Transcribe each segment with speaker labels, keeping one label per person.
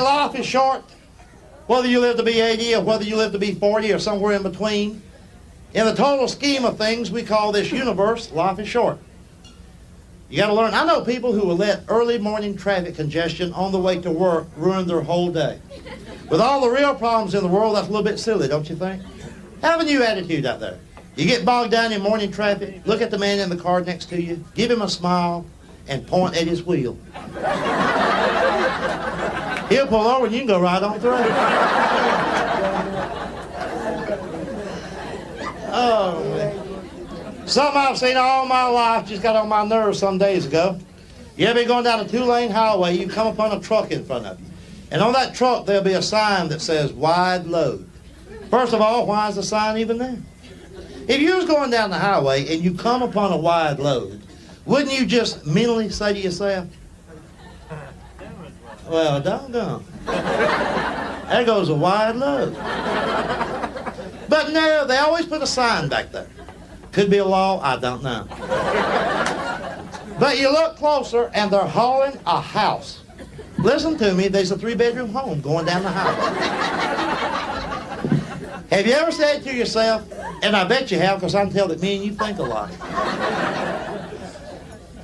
Speaker 1: Life is short, whether you live to be 80 or whether you live to be 40 or somewhere in between. In the total scheme of things, we call this universe, life is short. You got to learn. I know people who will let early morning traffic congestion on the way to work ruin their whole day. With all the real problems in the world, that's a little bit silly, don't you think? Have a new attitude out there. You get bogged down in morning traffic, look at the man in the car next to you, give him a smile, and point at his wheel. He'll pull over and you can go right on through. Oh, man. Something I've seen all my life just got on my nerves some days ago. You ever be going down a two-lane highway, you come upon a truck in front of you. And on that truck, there'll be a sign that says, wide load. First of all, why is the sign even there? If you was going down the highway and you come upon a wide load, wouldn't you just mentally say to yourself, well, doggone, there goes a wide load. But no, they always put a sign back there. Could be a law, I don't know. But you look closer and they're hauling a house. Listen to me, there's a 3-bedroom home going down the highway. Have you ever said to yourself, and I bet you have because I can tell that me and you think alike.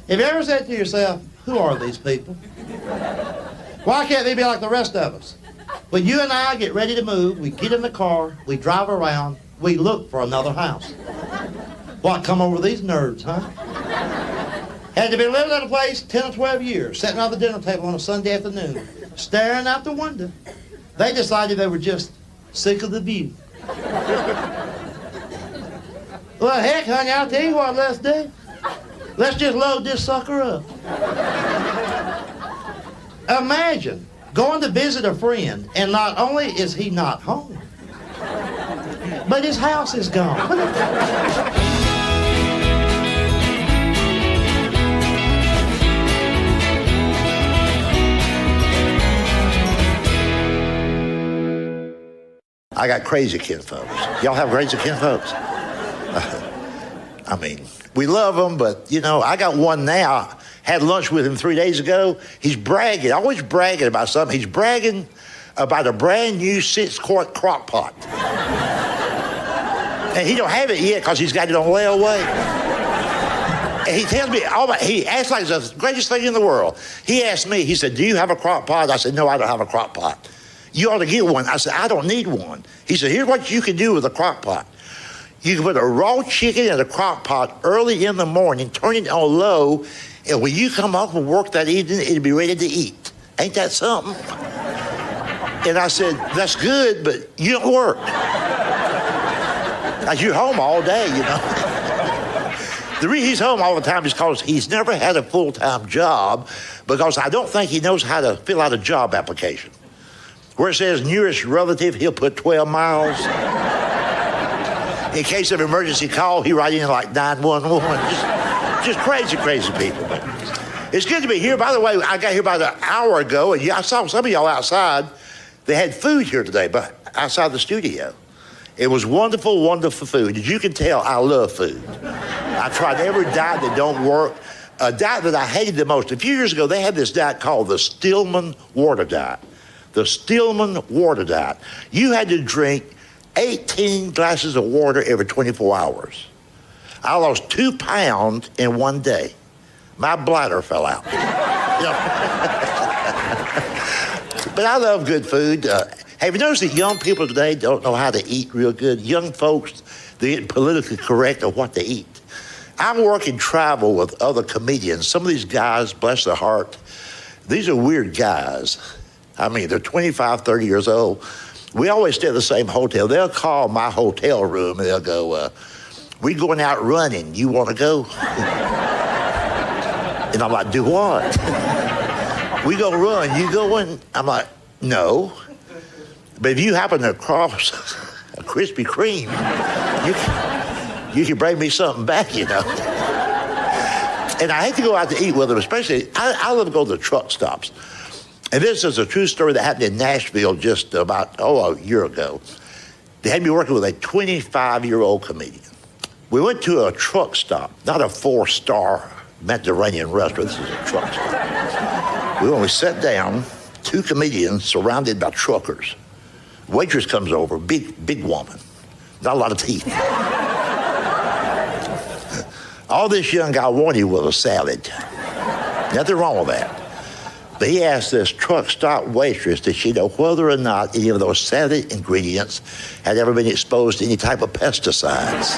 Speaker 1: Have you ever said to yourself, who are these people? Why can't they be like the rest of us? When you and I get ready to move, we get in the car, we drive around, we look for another house. What come over these nerds, huh? Had to be living at a place 10 or 12 years, sitting around the dinner table on a Sunday afternoon, staring out the window. They decided they were just sick of the view. Well, heck, honey, I'll tell you what let's do. Let's just load this sucker up. Imagine going to visit a friend, and not only is he not home, but his house is gone.
Speaker 2: I got crazy kinfolks. Y'all have crazy kinfolks? I mean, we love them, but, you know, I got one now. Had lunch with him 3 days ago. He's bragging, always bragging about something. He's bragging about a brand new 6-quart crock pot. And he don't have it yet because he's got it on layaway. And he tells me, he acts like it's the greatest thing in the world. He asked me, he said, do you have a crock pot? I said, no, I don't have a crock pot. You ought to get one. I said, I don't need one. He said, here's what you can do with a crock pot. You can put a raw chicken in a crock pot early in the morning, turn it on low, and when you come home from work that evening, it'll be ready to eat. Ain't that something? And I said, that's good, but you don't work. Like you're home all day, you know. The reason he's home all the time is because he's never had a full-time job, because I don't think he knows how to fill out a job application. Where it says nearest relative, he'll put 12 miles. In case of emergency call, he write in like 911. Just crazy, crazy people. But it's good to be here. By the way, I got here about an hour ago, and I saw some of y'all outside. They had food here today, but outside the studio. It was wonderful, wonderful food. As you can tell, I love food. I tried every diet that don't work. A diet that I hated the most. A few years ago, they had this diet called the Stillman water diet. The Stillman water diet. You had to drink 18 glasses of water every 24 hours. I lost 2 pounds in one day. My bladder fell out. But I love good food. Have you noticed that young people today don't know how to eat real good? Young folks, they get politically correct on what they eat. I work and travel with other comedians. Some of these guys, bless their heart, these are weird guys. I mean, they're 25, 30 years old. We always stay at the same hotel. They'll call my hotel room and they'll go, we going out running. You want to go? And I'm like, do what? We go run. You going? I'm like, no. But if you happen to cross a Krispy Kreme, you can bring me something back, you know. And I hate to go out to eat with them, especially, I love to go to the truck stops. And this is a true story that happened in Nashville just about, a year ago. They had me working with a 25-year-old comedian. We went to a truck stop, not a 4-star Mediterranean restaurant. This is a truck stop. We sat down, two comedians surrounded by truckers. Waitress comes over, big woman, not a lot of teeth. All this young guy wanted was a salad. Nothing wrong with that. But he asked this truck stop waitress, did she know whether or not any of those salad ingredients had ever been exposed to any type of pesticides?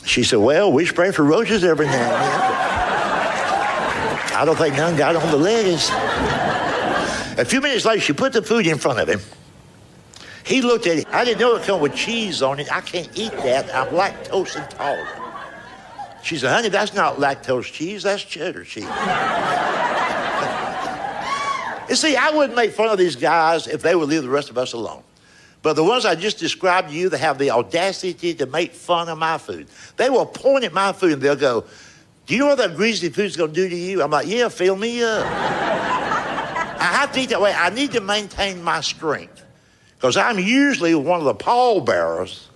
Speaker 2: She said, well, we spray for roaches every now and then. I don't think none got on the lettuce. A few minutes later, she put the food in front of him. He looked at it. I didn't know it come with cheese on it. I can't eat that. I'm lactose intolerant. She said, honey, that's not lactose cheese. That's cheddar cheese. You see, I wouldn't make fun of these guys if they would leave the rest of us alone. But the ones I just described to you that have the audacity to make fun of my food, they will point at my food and they'll go, do you know what that greasy food's going to do to you? I'm like, yeah, fill me up. I have to eat that way. I need to maintain my strength because I'm usually one of the pallbearers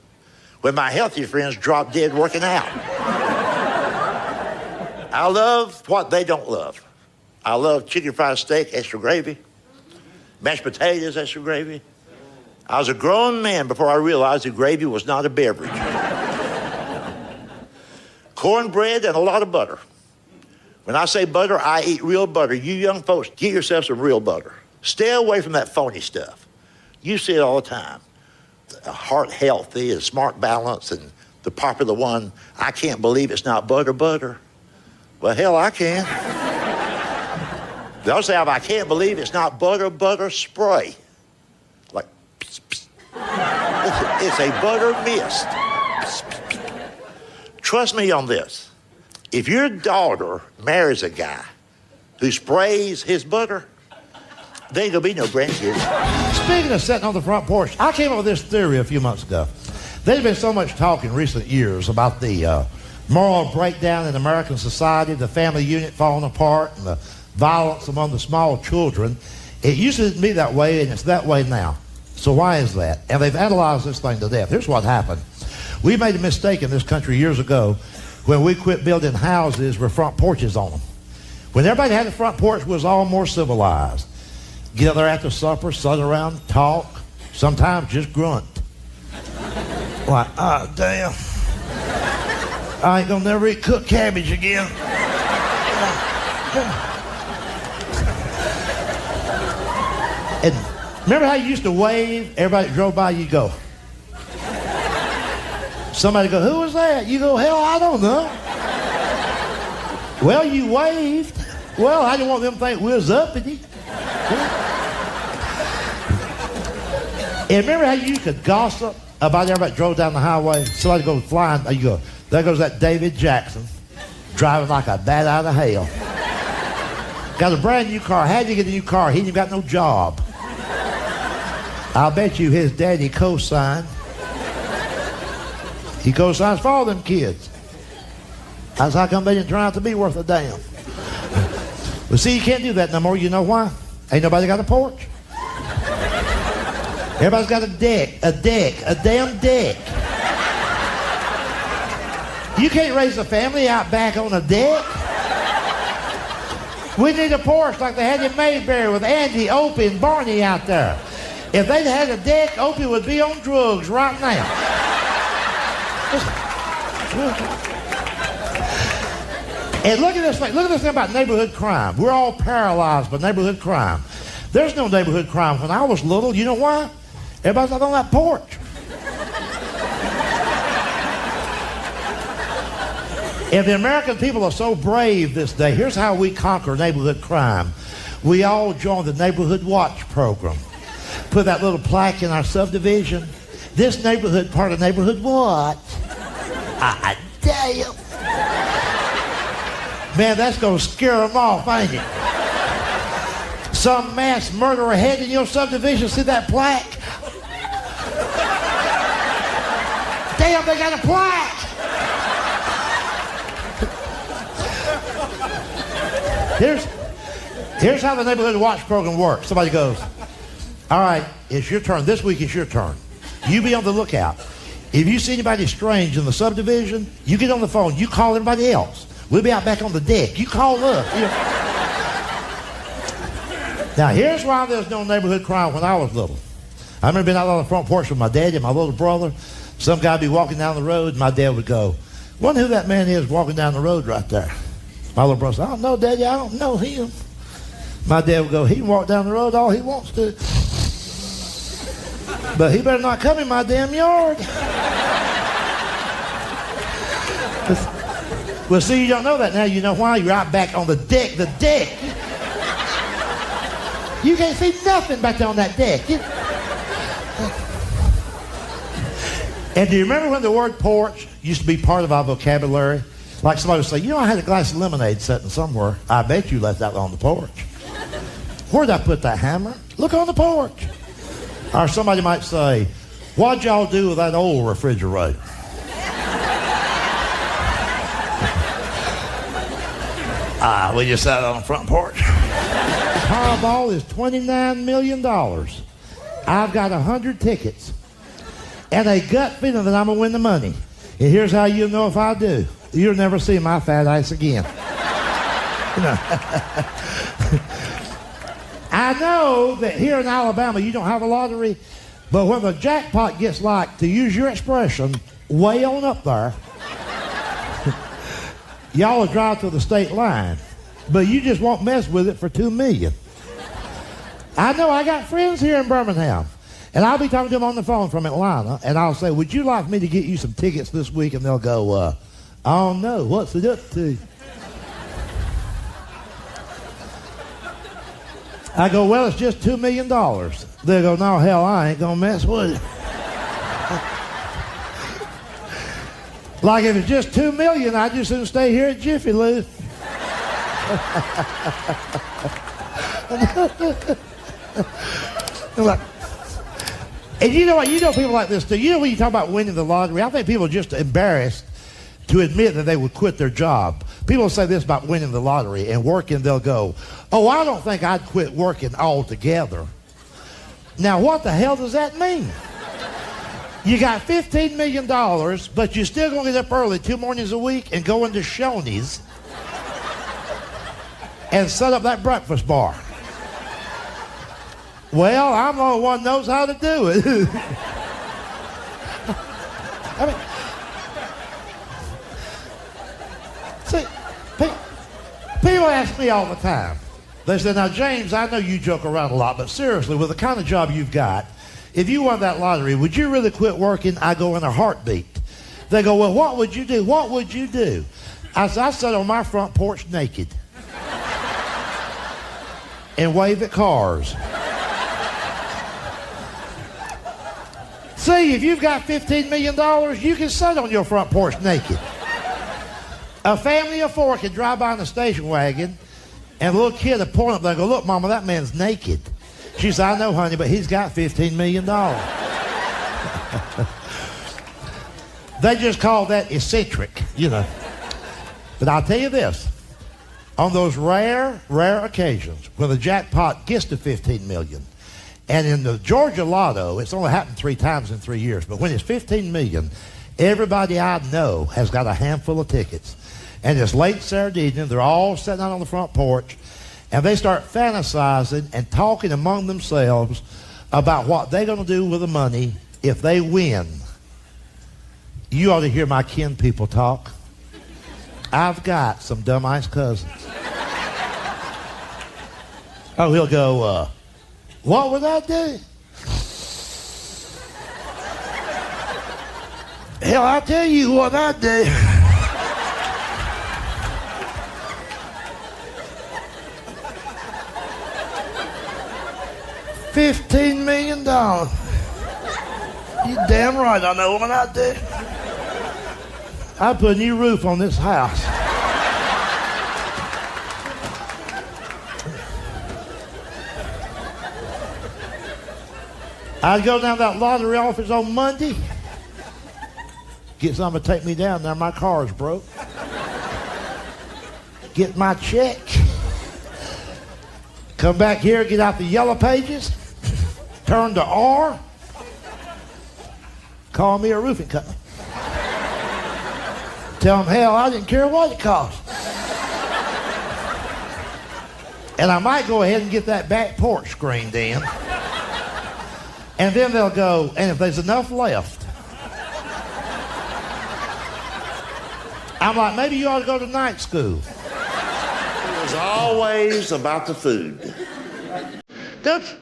Speaker 2: when my healthy friends drop dead working out. I love what they don't love. I love chicken fried steak, extra gravy, mashed potatoes, extra gravy. I was a grown man before I realized that gravy was not a beverage. Cornbread and a lot of butter. When I say butter, I eat real butter. You young folks, get yourself some real butter. Stay away from that phony stuff. You see it all the time. Heart healthy and smart balance and the popular one, I can't believe it's not butter. Well, hell, I can. They'll say, I can't believe it's not butter spray. Like, pss, pss. It's a butter mist. Pss, pss, pss. Trust me on this. If your daughter marries a guy who sprays his butter, there ain't gonna be no grandkids.
Speaker 1: Speaking of sitting on the front porch, I came up with this theory a few months ago. There's been so much talk in recent years about the moral breakdown in American society, the family unit falling apart, and the violence among the small children. It used to be that way, and it's that way now. So why is that? And they've analyzed this thing to death. Here's what happened. We made a mistake in this country years ago when we quit building houses with front porches on them. When everybody had a front porch, it was all more civilized. Get there after supper, sit around, talk, sometimes just grunt. Like, oh, damn. I ain't gonna never eat cooked cabbage again. And remember how you used to wave? Everybody that drove by, you go. Somebody go, who was that? You go, hell, I don't know. Well, you waved. Well, I didn't want them to think we was uppity. And remember how you could gossip about everybody that drove down the highway? Somebody goes flying, you go, there goes that David Jackson, driving like a bat out of hell. Got a brand new car. How'd you get a new car? He ain't even got no job. I'll bet you his daddy co-signed. He co-signs for all them kids. That's how come they didn't turn out to be worth a damn. Well, see, you can't do that no more. You know why? Ain't nobody got a porch. Everybody's got a damn deck. You can't raise a family out back on a deck. We need a porch like they had in Mayberry with Andy, Opie, and Barney out there. If they'd had a deck, Opie would be on drugs right now. And look at this thing. Look at this thing about neighborhood crime. We're all paralyzed by neighborhood crime. There's no neighborhood crime when I was little. You know why? Everybody's out on that porch. If the American people are so brave this day, here's how we conquer neighborhood crime. We all join the Neighborhood Watch program. Put that little plaque in our subdivision. This neighborhood part of Neighborhood Watch. Damn. Man, that's going to scare them off, ain't it? Some mass murderer head in your subdivision, see that plaque? Damn, they got a plaque! Here's how the Neighborhood Watch program works. Somebody goes, all right, it's your turn. This week it's your turn. You be on the lookout. If you see anybody strange in the subdivision, you get on the phone. You call everybody else. We'll be out back on the deck. You call us. Now, here's why there's no neighborhood crime when I was little. I remember being out on the front porch with my daddy and my little brother. Some guy would be walking down the road, and my dad would go, "Wonder who that man is walking down the road right there." My little brother said, "I don't know, Daddy, I don't know him." My dad would go, "He can walk down the road all he wants to. But he better not come in my damn yard." Well, see, you don't know that now. You know why? You're out back on the deck. The deck. You can't see nothing back there on that deck. And do you remember when the word porch used to be part of our vocabulary? Like somebody would say, "You know, I had a glass of lemonade sitting somewhere. I bet you left that on the porch." "Where'd I put that hammer?" "Look on the porch." Or somebody might say, "What'd y'all do with that old refrigerator?" We just sat on the front porch. Powerball is $29 million. I've got 100 tickets. And a gut feeling that I'm going to win the money. And here's how you'll know if I do. You'll never see my fat ass again. I know that here in Alabama you don't have a lottery, but when the jackpot gets like, to use your expression, way on up there, y'all will drive to the state line, but you just won't mess with it for $2 million. I know I got friends here in Birmingham, and I'll be talking to them on the phone from Atlanta, and I'll say, "Would you like me to get you some tickets this week?" And they'll go, "Oh no, what's it up to?" I go, "Well, it's just $2 million. They go, "No, hell, I ain't gonna mess with it." Like if it's just $2 million, I just soon stay here at Jiffy Lube. And you know what? You know people like this too. You know when you talk about winning the lottery, I think people are just embarrassed to admit that they would quit their job. People say this about winning the lottery and working, they'll go, "Oh, I don't think I'd quit working altogether." Now, what the hell does that mean? You got $15 million, but you're still going to get up early 2 mornings a week and go into Shoney's and set up that breakfast bar. Well, I'm the only one who knows how to do it. I mean, see, people ask me all the time. They say, "Now, James, I know you joke around a lot, but seriously, with the kind of job you've got, if you won that lottery, would you really quit working?" I go, "In a heartbeat." They go, "Well, what would you do? What would you do?" I said, "I sit on my front porch naked and wave at cars." See, if you've got $15 million, you can sit on your front porch naked. A family of 4 can drive by in a station wagon, and a little kid will point up there and go, "Look, Mama, that man's naked." She said, "I know, honey, but he's got $15 million. They just call that eccentric, you know. But I'll tell you this. On those rare occasions when the jackpot gets to $15 million, and in the Georgia Lotto, it's only happened 3 times in 3 years, but when it's $15 million, everybody I know has got a handful of tickets. And it's late Saturday evening, they're all sitting out on the front porch, and they start fantasizing and talking among themselves about what they're going to do with the money if they win. You ought to hear my kin people talk. I've got some dumb-ass cousins. Oh, he'll go, "What would I do?" "Hell, I'll tell you what I'd do. $15 million. You damn right I know what I'd do. I'd put a new roof on this house. I'd go down to that lottery office on Monday, get somebody to take me down there. My car's broke. Get my check. Come back here, get out the yellow pages, turn to R, call me a roofing company. Tell them, hell, I didn't care what it cost. And I might go ahead and get that back porch screened in. And then they'll go, and if there's enough left, I'm like, maybe you ought to go to night school.
Speaker 2: It was always about the food. Don't.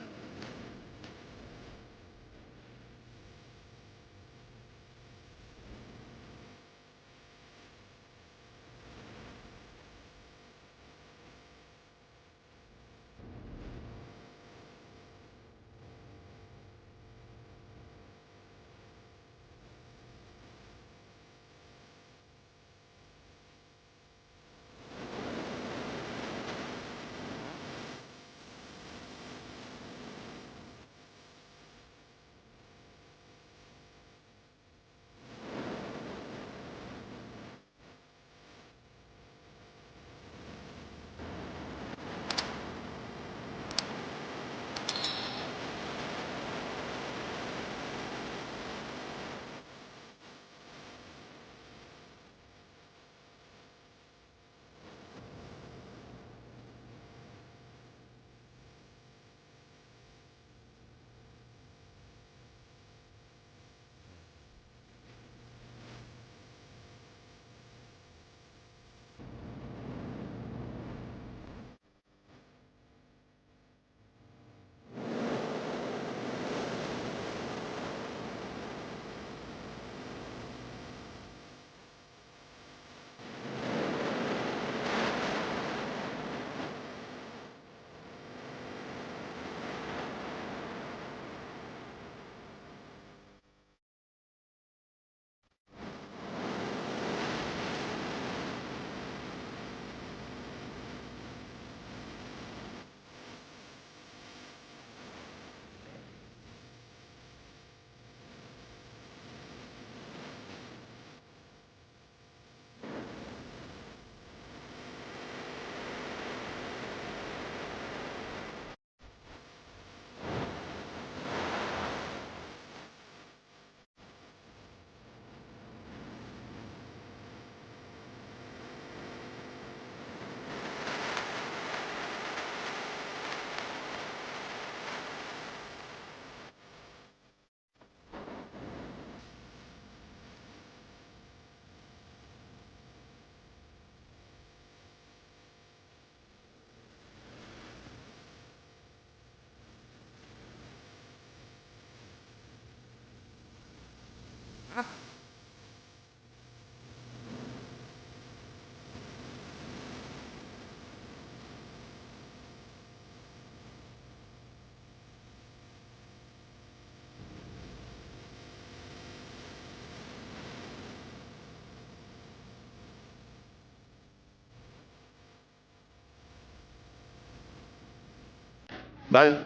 Speaker 2: Bye.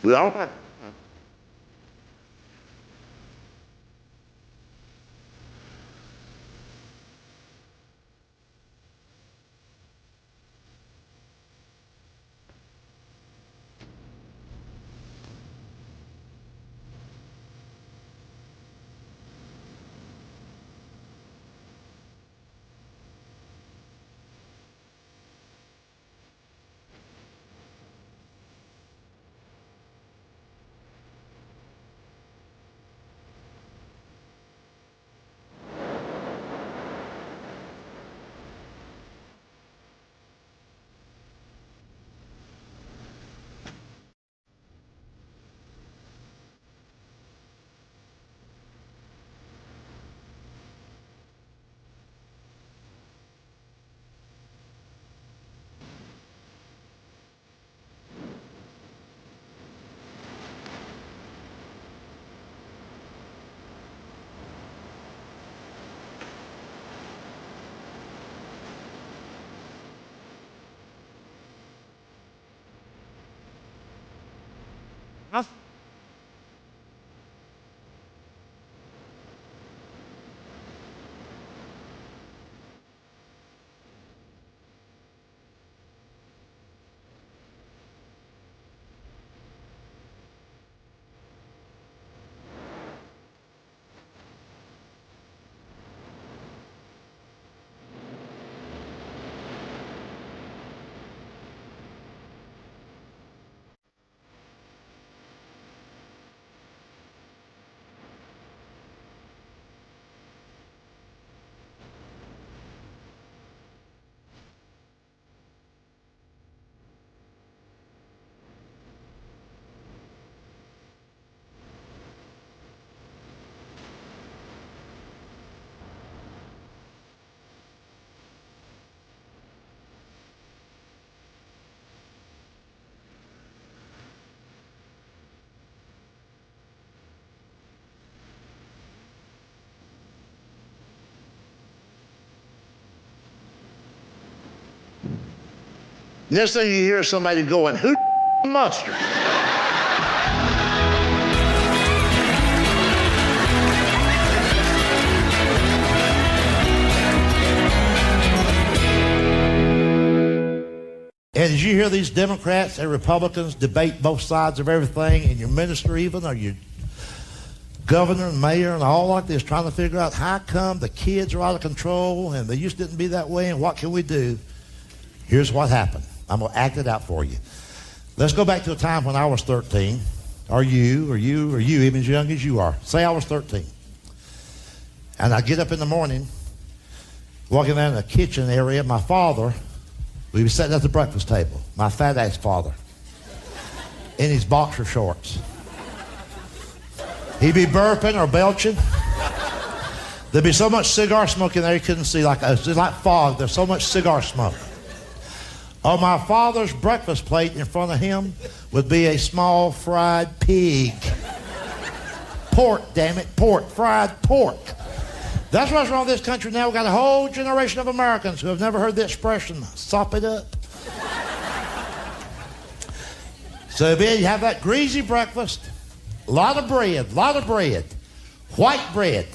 Speaker 2: We all right. Huh? Next thing you hear somebody going, who mustard?
Speaker 1: And as you hear these Democrats and Republicans debate both sides of everything, and your minister even, or your governor and mayor and all like this, trying to figure out how come the kids are out of control and they used to didn't be that way and what can we do? Here's what happened. I'm going to act it out for you. Let's go back to a time when I was 13, or you, even as young as you are. Say I was 13. And I get up in the morning, walking down the kitchen area, my father, we were sitting at the breakfast table, my fat-ass father, in his boxer shorts. He'd be burping or belching. There'd be so much cigar smoke in there you couldn't see, it's like fog. There's so much cigar smoke. On my father's breakfast plate in front of him would be a small fried pig. Pork, damn it, pork, fried pork. That's what's wrong with this country now. We've got a whole generation of Americans who have never heard the expression, sop it up. So then you have that greasy breakfast, a lot of bread, white bread.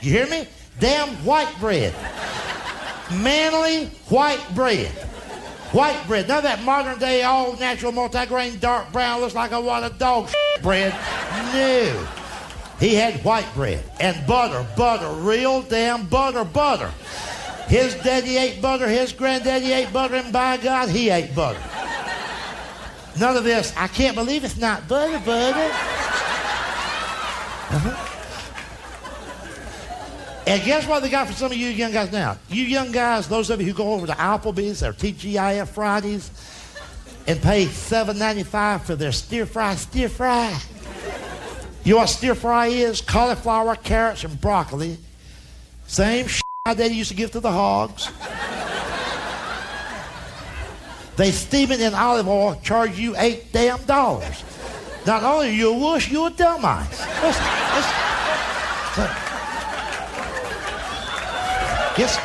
Speaker 1: You hear me? Damn white bread. Manly white bread. White bread. None of that modern day, all natural, multi-grain, dark brown, looks like a wad of dog bread. No. He had white bread and butter, real damn butter. His daddy ate butter, his granddaddy ate butter, and by God, he ate butter. None of this, I can't believe it's not butter. And guess what they got for some of you young guys now? You young guys, those of you who go over to Applebee's or TGIF Fridays and pay $7.95 for their stir fry. You know what stir fry is? Cauliflower, carrots, and broccoli. Same shit my daddy used to give to the hogs. They steam it in olive oil, charge you $8 damn. Not only are you a wuss, you're a dumbass. Guess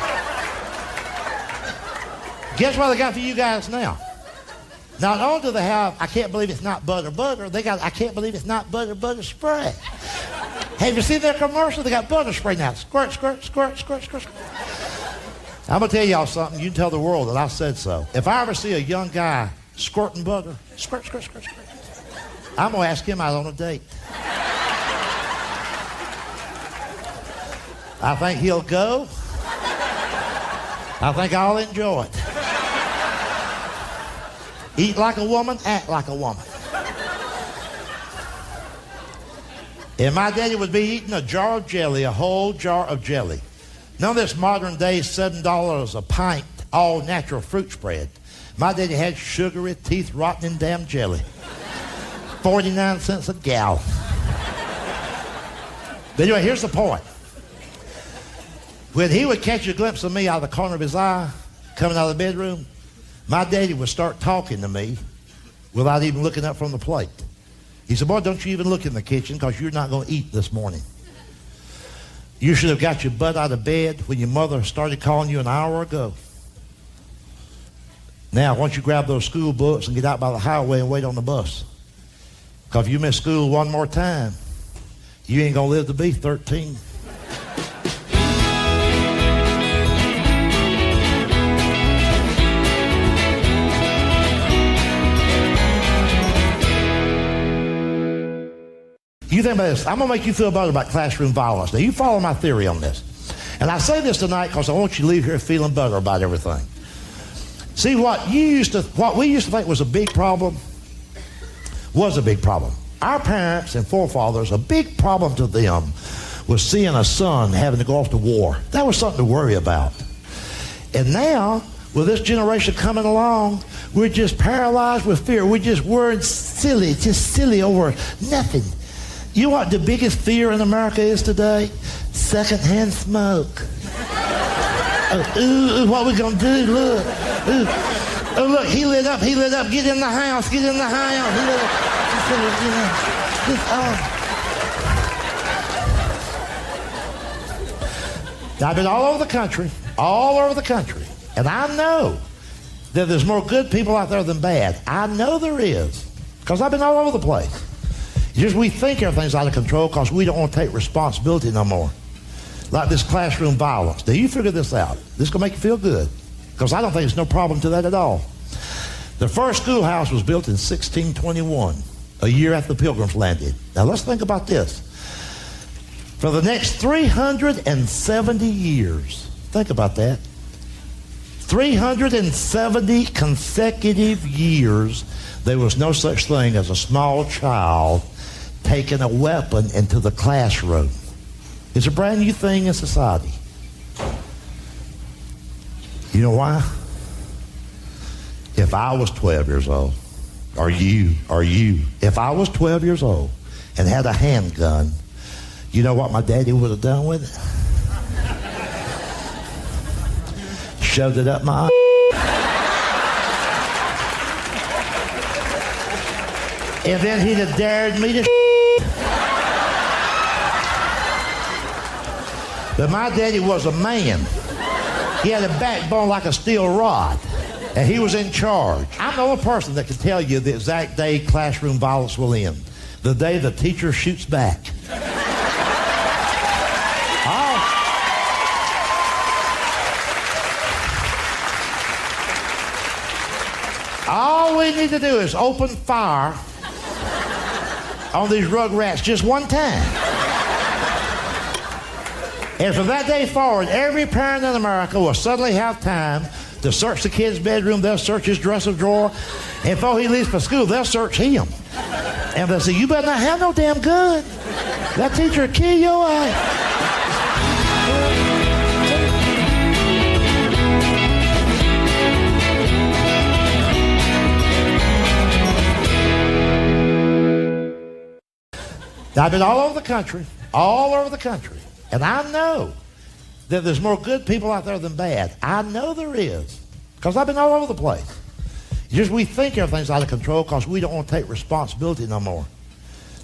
Speaker 1: what they got for you guys now? Not only do they have, I can't believe it's not butter, they got, I can't believe it's not butter spray. Have you seen their commercial? They got butter spray now. Squirt. I'm going to tell y'all something. You can tell the world that I said so. If I ever see a young guy squirting butter, squirt, I'm going to ask him out on a date. I think he'll go. I think I'll enjoy it. Eat like a woman, act like a woman. And my daddy would be eating a jar of jelly, a whole jar of jelly. None of this modern day $7 a pint, all natural fruit spread. My daddy had sugary, teeth rotting damn jelly. 49 cents a gallon. But anyway, here's the point. When he would catch a glimpse of me out of the corner of his eye, coming out of the bedroom, my daddy would start talking to me without even looking up from the plate. He said, boy, don't you even look in the kitchen because you're not going to eat this morning. You should have got your butt out of bed when your mother started calling you an hour ago. Now, why don't you grab those school books and get out by the highway and wait on the bus? Because if you miss school one more time, you ain't going to live to be 13. You think about this. I'm going to make you feel better about classroom violence. Now, you follow my theory on this. And I say this tonight because I want you to leave here feeling better about everything. See, what we used to think was a big problem was a big problem. Our parents and forefathers, a big problem to them was seeing a son having to go off to war. That was something to worry about. And now, with this generation coming along, we're just paralyzed with fear. We're just worried silly over nothing. You know what the biggest fear in America is today? Secondhand smoke. What we gonna do? Look. Oh, look, he lit up. Get in the house. He lit up. Now, I've been all over the country, and I know that there's more good people out there than bad? I know there is, because I've been all over the place. It's just we think everything's out of control because we don't want to take responsibility no more. Like this classroom violence. Now you figure this out. This is going to make you feel good, because I don't think there's no problem to that at all. The first schoolhouse was built in 1621, a year after the Pilgrims landed. Now let's think about this. For the next 370 years, think about that. 370 consecutive years, there was no such thing as a small child taking a weapon into the classroom. It's a brand new thing in society. You know why? If I was 12 years old, or you, if I was 12 years old and had a handgun, you know what my daddy would have done with it? Shoved it up my and then he'd have dared me to But my daddy was a man. He had a backbone like a steel rod, and he was in charge. I'm the only person that can tell you the exact day classroom violence will end. The day the teacher shoots back. All we need to do is open fire on these rugrats just one time. And from that day forward, every parent in America will suddenly have time to search the kid's bedroom. They'll search his dresser drawer. And before he leaves for school, they'll search him. And they'll say, you better not have no damn gun. That teacher will kill your ass. Now, I've been all over the country, and I know that there's more good people out there than bad. I know there is, because I've been all over the place. It's just we think everything's out of control because we don't want to take responsibility no more.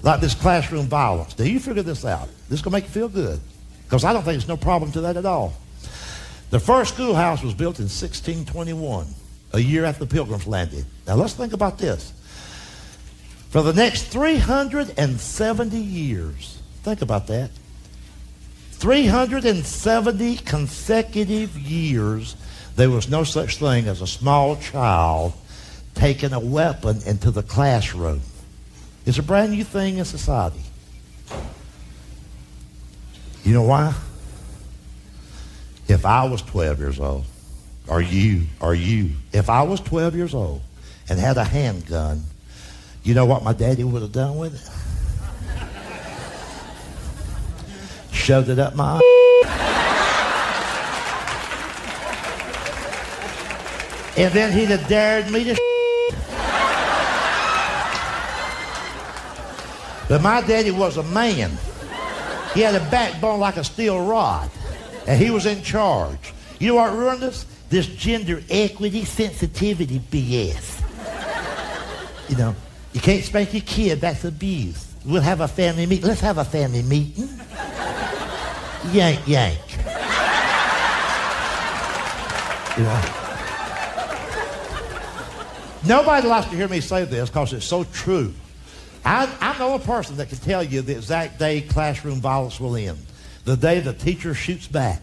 Speaker 1: Like this classroom violence. Now, you figure this out. This is going to make you feel good, because I don't think there's no problem to that at all. The first schoolhouse was built in 1621, a year after the Pilgrims landed. Now, let's think about this. For the next 370 years, think about that. 370 consecutive years, there was no such thing as a small child taking a weapon into the classroom. It's a brand new thing in society. You know why? If I was 12 years old, or you, if I was 12 years old and had a handgun, you know what my daddy would have done with it? Shoved it up my and then he'd have dared me to But my daddy was a man. He had a backbone like a steel rod, and he was in charge. You know what ruined us? This gender equity sensitivity BS. You know, you can't spank your kid, that's abuse. We'll have a family meeting. Let's have a family meeting. Yank, yank. You know? Nobody likes to hear me say this because it's so true. I'm the only person that can tell you the exact day classroom violence will end. The day the teacher shoots back.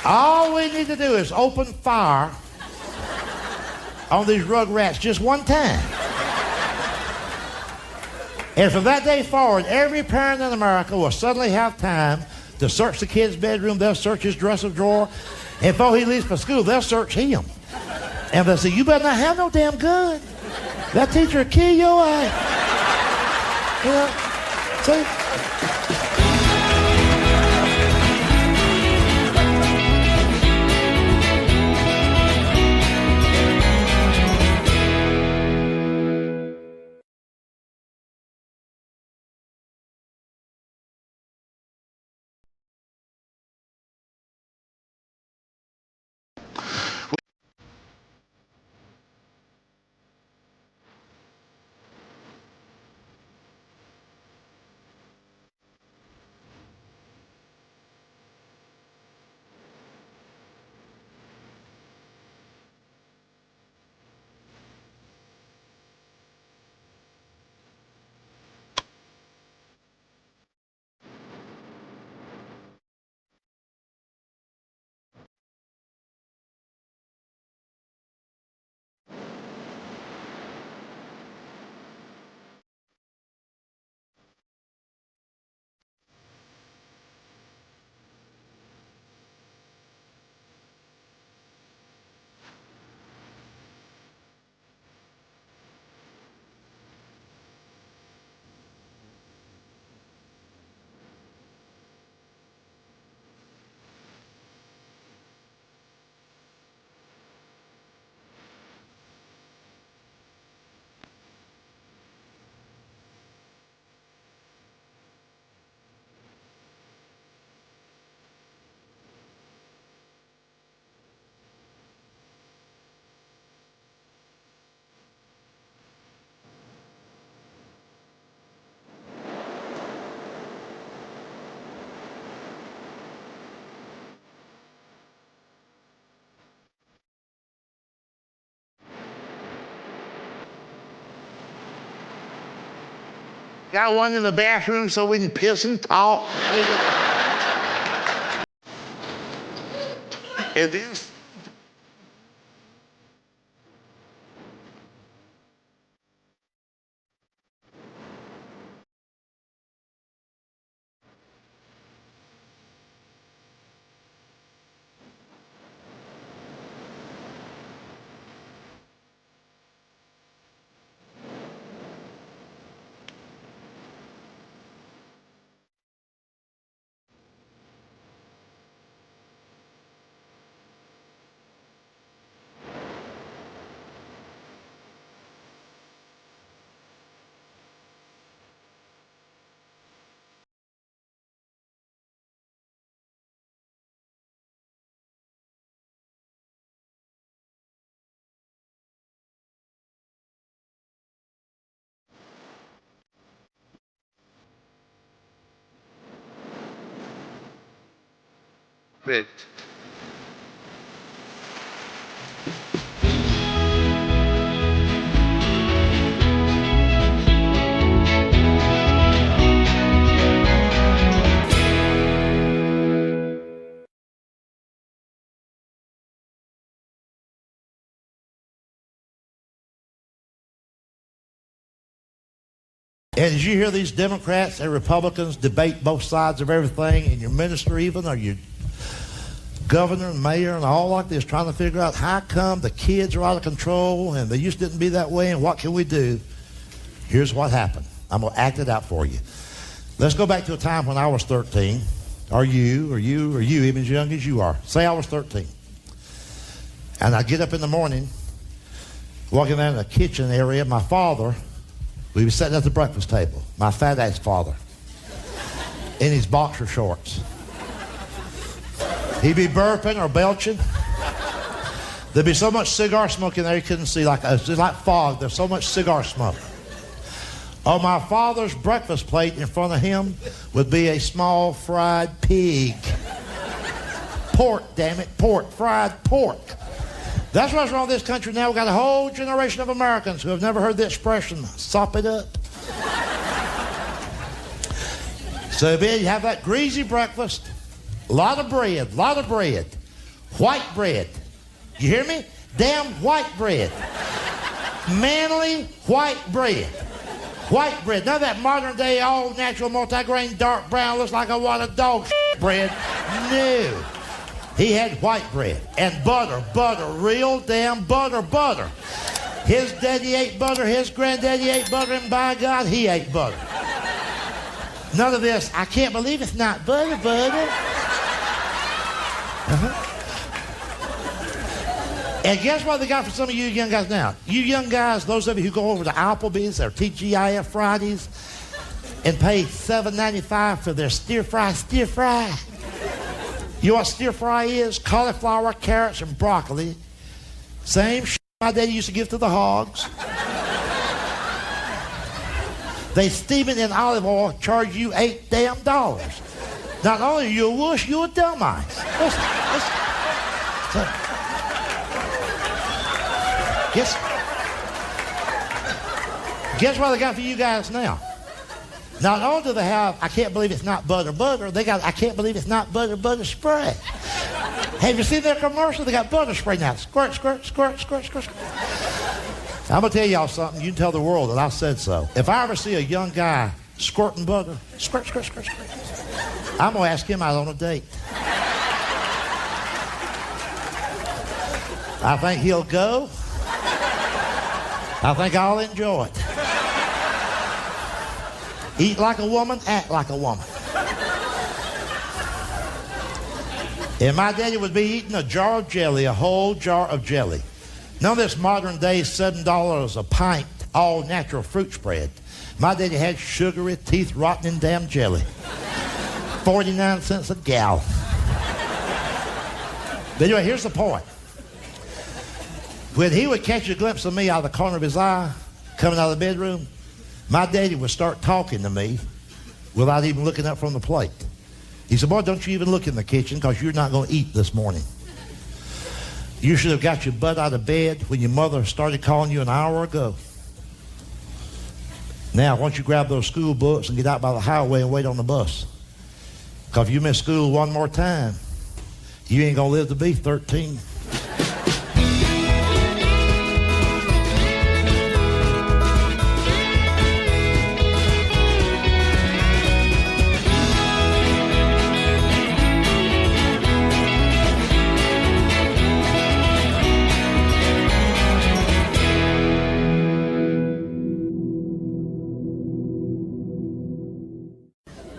Speaker 1: All we need to do is open fire on these rugrats just one time. And from that day forward, every parent in America will suddenly have time to search the kid's bedroom. They'll search his dresser drawer. And before he leaves for school, they'll search him. And they'll say, you better not have no damn gun. That teacher will kill your ass. You know? See?
Speaker 2: Got one in the bathroom so we can piss and talk. And then But
Speaker 1: And as you hear these Democrats and Republicans debate both sides of everything, and your minister even, or your governor and mayor and all like this, trying to figure out how come the kids are out of control and they used to didn't be that way and what can we do? Here's what happened. I'm going to act it out for you. Let's go back to a time when I was 13. Or you, even as young as you are. Say I was 13. And I get up in the morning, walking down in the kitchen area. My father, we were sitting at the breakfast table. My fat-ass father, in his boxer shorts. He'd be burping or belching. There'd be so much cigar smoke in there you couldn't see. It's just like fog. There's so much cigar smoke. On my father's breakfast plate in front of him would be a small fried pig. Pork, damn it, pork, fried pork. That's what's wrong with this country now. We've got a whole generation of Americans who have never heard the expression, sop it up. So then you have that greasy breakfast, a lot of bread, white bread. You hear me? Damn white bread. Manly white bread. White bread. None of that modern day, all natural, multigrain, dark brown, looks like a wad of dog bread. No. He had white bread and butter, real damn butter. His daddy ate butter, his granddaddy ate butter, and by God, he ate butter. None of this, I can't believe it's not butter. And guess what they got for some of you young guys now? You young guys, those of you who go over to Applebee's or TGIF Fridays and pay $7.95 for their stir fry. You know what stir fry is? Cauliflower, carrots, and broccoli. Same shit my daddy used to give to the hogs. They steam it in olive oil, charge you $8 damn. Not only are you a wuss, you're a dumbass. Guess what they got for you guys now? Not only do they have, I can't believe it's not butter, they got, I can't believe it's not butter spray. Have you seen their commercial? They got butter spray now. Squirt. I'm going to tell y'all something. You can tell the world that I said so. If I ever see a young guy squirting butter, squirt, I'm going to ask him out on a date. I think he'll go. I think I'll enjoy it. Eat like a woman, act like a woman. And my daddy would be eating a jar of jelly, a whole jar of jelly. None of this modern day $7 a pint, all natural fruit spread. My daddy had sugary, teeth rotting damn jelly. 49 cents a gallon. But anyway, here's the point. When he would catch a glimpse of me out of the corner of his eye, coming out of the bedroom, my daddy would start talking to me without even looking up from the plate. He said, boy, don't you even look in the kitchen because you're not going to eat this morning. You should have got your butt out of bed when your mother started calling you an hour ago. Now, once you grab those school books and get out by the highway and wait on the bus. Because if you miss school one more time, you ain't going to live to be 13.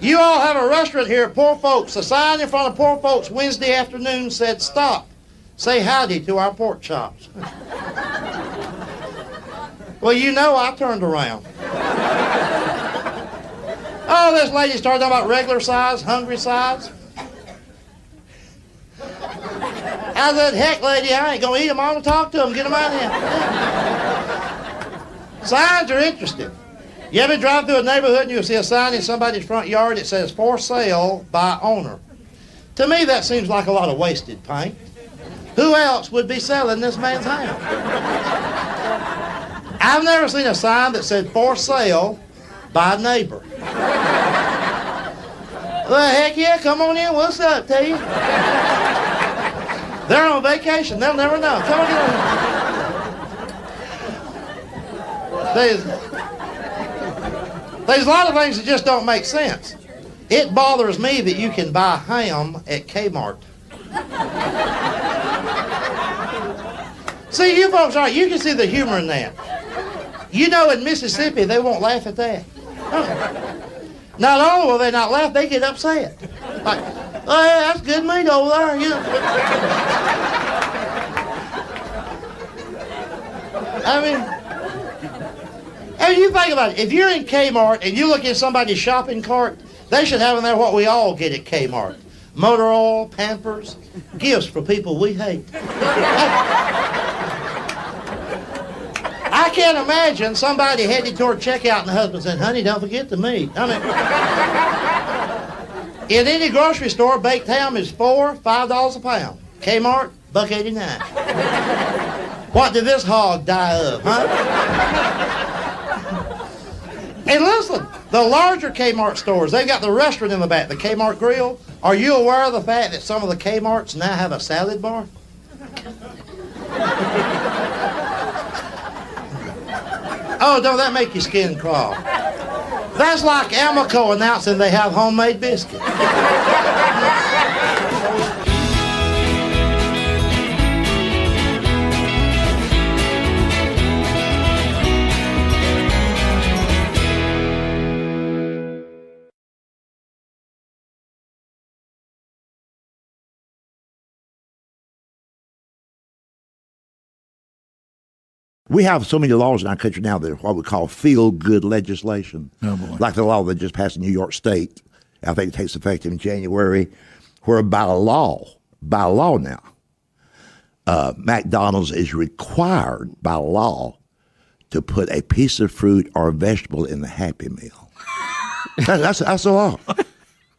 Speaker 1: You all have a restaurant here at Poor Folks. The sign in front of Poor Folks Wednesday afternoon said, "Stop. Say howdy to our pork chops." Well, you know I turned around. Oh, this lady started talking about regular size, hungry size. I said, "Heck, lady, I ain't going to eat them. I'm going to talk to them. Get them out of here." Signs are interesting. You ever drive through a neighborhood and you'll see a sign in somebody's front yard that says, "For sale by owner." To me, that seems like a lot of wasted paint. Who else would be selling this man's house? I've never seen a sign that said, "For sale by neighbor." Well, heck yeah, come on in. What's up, T? They're on vacation. They'll never know. Come on, get on. There's a lot of things that just don't make sense. It bothers me that you can buy ham at Kmart. See, you folks, all right, you can see the humor in that. You know, in Mississippi, they won't laugh at that. Not only will they not laugh, they get upset. Like, "Oh, yeah, that's good meat over there." You know. I mean, you think about it. If you're in Kmart and you look in somebody's shopping cart, they should have in there what we all get at Kmart: motor oil, Pampers, gifts for people we hate. I can't imagine somebody headed toward checkout and the husband said, "Honey, don't forget the meat." I mean, in any grocery store, baked ham is $5 a pound. Kmart, $1.89. What did this hog die of, huh? And listen, the larger Kmart stores, they've got the restaurant in the back, the Kmart Grill. Are you aware of the fact that some of the Kmarts now have a salad bar? Oh, don't that make your skin crawl? That's like Amoco announcing they have homemade biscuits.
Speaker 2: We have so many laws in our country now that are what we call feel-good legislation.
Speaker 3: Oh, boy.
Speaker 2: Like the law that just passed in New York State. I think it takes effect in January, where by law now, McDonald's is required by law to put a piece of fruit or vegetable in the Happy Meal. That's the law.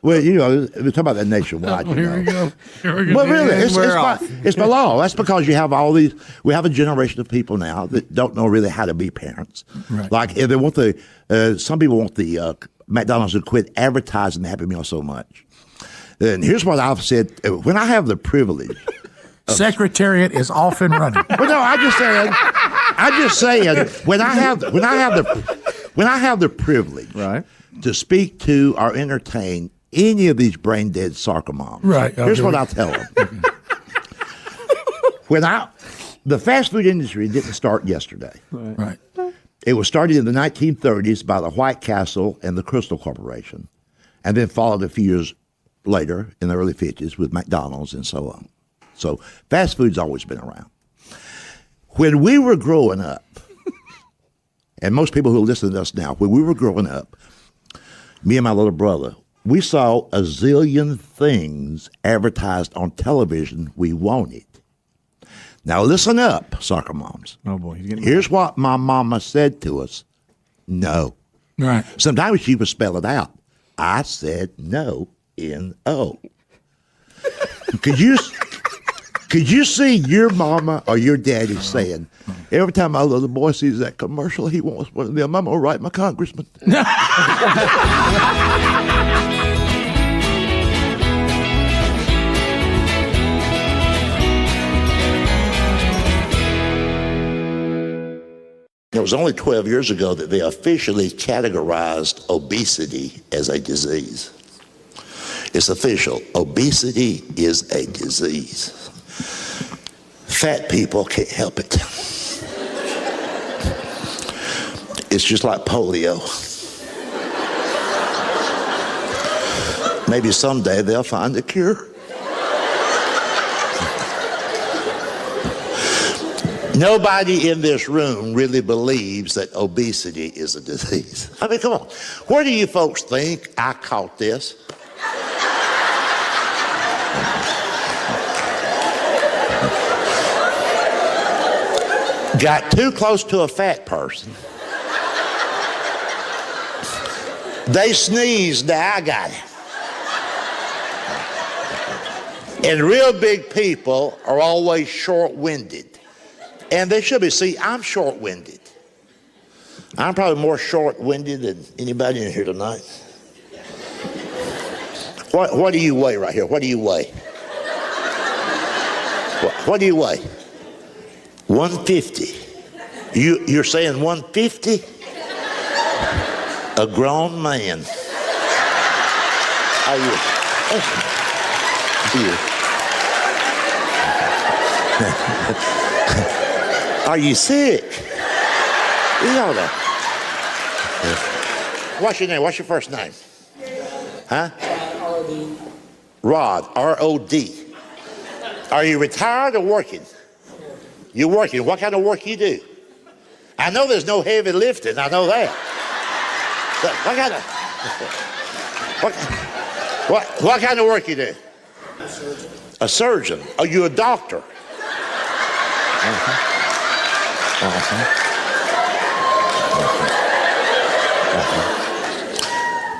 Speaker 2: Well, you know, we're talking about that nationwide.
Speaker 3: Here we go.
Speaker 2: But really, it's by law. That's because you have all these. We have a generation of people now that don't know really how to be parents.
Speaker 3: Right.
Speaker 2: Like if they want some people want the McDonald's to quit advertising the Happy Meal so much. And here's what I've said: when I have the privilege,
Speaker 3: Secretariat is off and running.
Speaker 2: well, no, I just saying when I have the privilege,
Speaker 3: Right.
Speaker 2: to speak to or entertain any of these brain dead soccer moms.
Speaker 3: Right.
Speaker 2: Here's what I'll tell them. The fast food industry didn't start yesterday.
Speaker 3: Right.
Speaker 2: It was started in the 1930s by the White Castle and the Crystal Corporation, and then followed a few years later in the early 50s with McDonald's and so on. So fast food's always been around. When we were growing up, and most people who listen to us now, when we were growing up, me and my little brother, we saw a zillion things advertised on television we wanted. Now listen up, soccer moms.
Speaker 3: Oh, boy.
Speaker 2: Here's what my mama said to us. No.
Speaker 3: Right.
Speaker 2: Sometimes she would spell it out. I said no, N-O. Could Could you see your mama or your daddy saying, every time my little boy sees that commercial, he wants one of them, I'm going to write my congressman? It was only 12 years ago that they officially categorized obesity as a disease. It's official. Obesity is a disease. Fat people can't help it. It's just like polio. Maybe someday they'll find a cure. Nobody in this room really believes that obesity is a disease. I mean, come on. Where do you folks think I caught this? Got too close to a fat person. They sneezed, now I got it. And real big people are always short-winded. And they should be. See, I'm short-winded. I'm probably more short-winded than anybody in here tonight. What do you weigh right here? What do you weigh? What do you weigh? 150. You're saying 150? A grown man. How are you? Are you sick? You know that. What's your name? What's your first name? Huh? R-O-D. Rod. R-O-D. Are you retired or working? You're working. What kind of work you do? I know there's no heavy lifting. I know that. But what kind of work you do? A surgeon. A surgeon. Are you a doctor?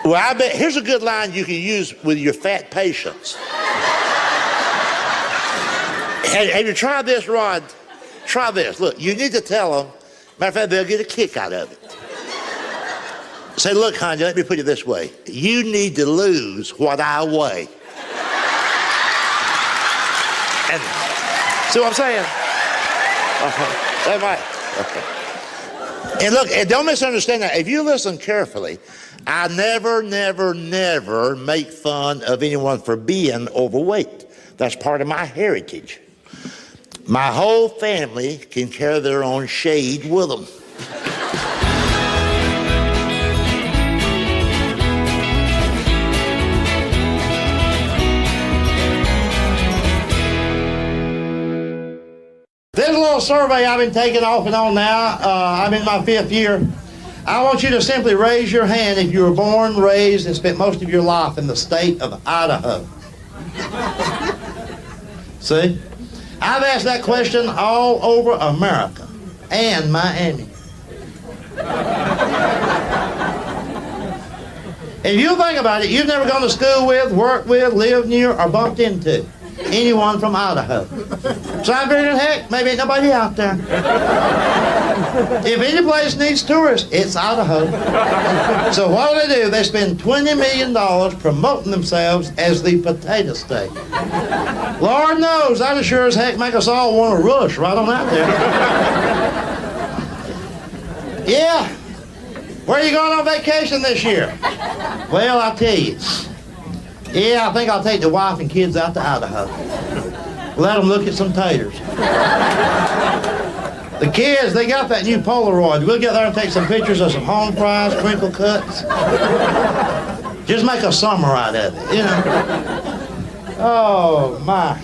Speaker 2: Well, I bet here's a good line you can use with your fat patients. Have you tried this, Rod? Try this. Look, you need to tell them. Matter of fact, they'll get a kick out of it. Say, look, honey, let me put it this way. You need to lose what I weigh. And see what I'm saying? That might. And look, and don't misunderstand that. If you listen carefully, I never make fun of anyone for being overweight. That's part of my heritage. My whole family can carry their own shade with them.
Speaker 1: This is a little survey I've been taking off and on now. I'm in my 5th year. I want you to simply raise your hand if you were born, raised, and spent most of your life in the state of Idaho. See? I've asked that question all over America and Miami. If you think about it, you've never gone to school with, worked with, lived near, or bumped into anyone from Idaho. So I figured, heck, maybe ain't nobody out there. If any place needs tourists, it's Idaho. So what do? They spend $20 million promoting themselves as the potato state. Lord knows, that'd sure as heck make us all want to rush right on out there. Yeah. Where are you going on vacation this year? Well, I'll tell you. Yeah, I think I'll take the wife and kids out to Idaho. Let them look at some taters. The kids, they got that new Polaroid. We'll get there and take some pictures of some home fries, crinkle cuts. Just make a summer out of it, you know. Oh, my.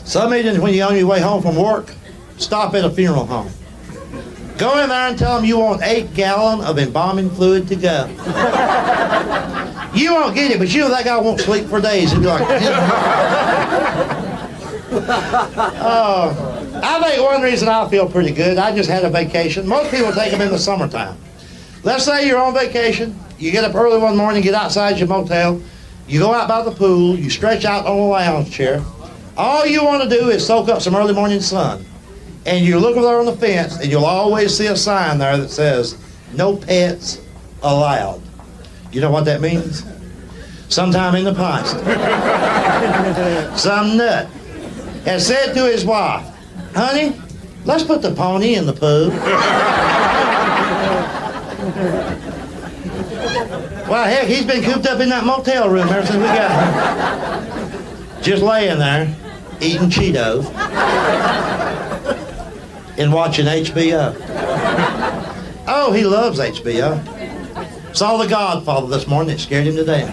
Speaker 1: Some evenings when you're on your way home from work, stop at a funeral home. Go in there and tell them you want 8 gallons of embalming fluid to go. You won't get it, but you know that guy won't sleep for days. He'll be like, I think one reason I feel pretty good, I just had a vacation. Most people take them in the summertime. Let's say you're on vacation. You get up early one morning, get outside your motel, You go out by the pool, you stretch out on a lounge chair. All you want to do is soak up some early morning sun. And you look over there on the fence, and you'll always see a sign there that says, "No pets allowed." You know what that means? Sometime in the past, some nut has said to his wife, "Honey, let's put the pony in the pool." Well, heck, he's been cooped up in that motel room ever since we got him. Just laying there, eating Cheetos and watching HBO. Oh, he loves HBO. Saw The Godfather this morning. It scared him to death.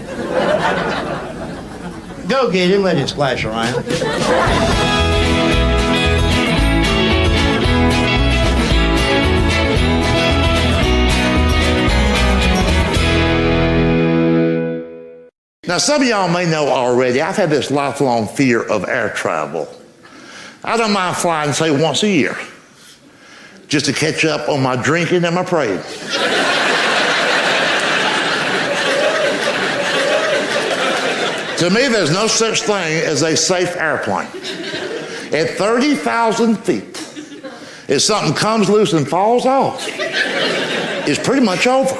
Speaker 1: Go get him. Let him splash around.
Speaker 2: Now, some of y'all may know already, I've had this lifelong fear of air travel. I don't mind flying, say, once a year, just to catch up on my drinking and my praying. To me, there's no such thing as a safe airplane. At 30,000 feet, if something comes loose and falls off, it's pretty much over.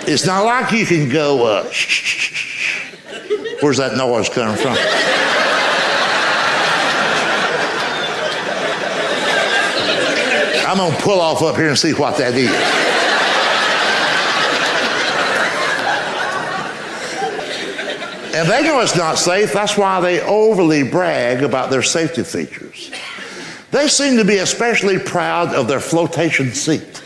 Speaker 2: It's not like you can go, shh. Where's that noise coming from? I'm going to pull off up here and see what that is. And they know it's not safe. That's why they overly brag about their safety features. They seem to be especially proud of their flotation seat.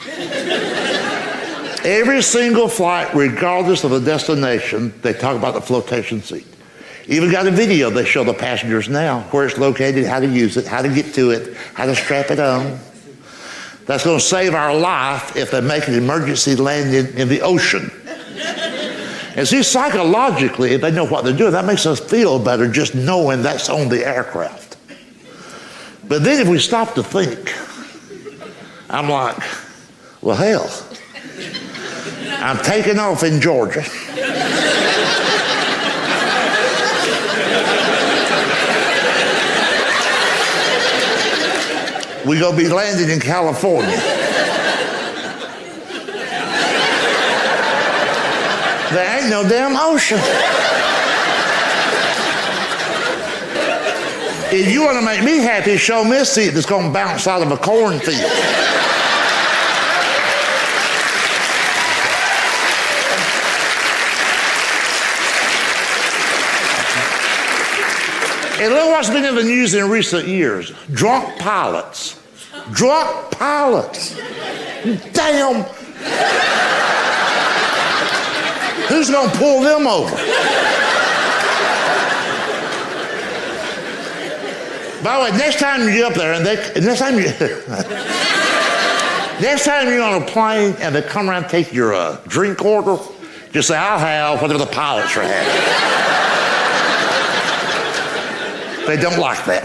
Speaker 2: Every single flight, regardless of the destination, they talk about the flotation seat. Even got a video they show the passengers now, where it's located, how to use it, how to get to it, how to strap it on. That's going to save our life if they make an emergency landing in the ocean. And see, psychologically, if they know what they're doing, that makes us feel better just knowing that's on the aircraft. But then if we stop to think, I'm like, well, hell, I'm taking off in Georgia. We're going to be landing in California. There ain't no damn ocean. If you want to make me happy, show me a seat that's going to bounce out of a cornfield. And look what's been in the news in recent years. Drunk pilots. Drunk pilots. Damn. Who's going to pull them over? By the way, next time you get up there, next time you're on a plane and they come around and take your drink order, just say, "I'll have whatever the pilots are having." They don't like that.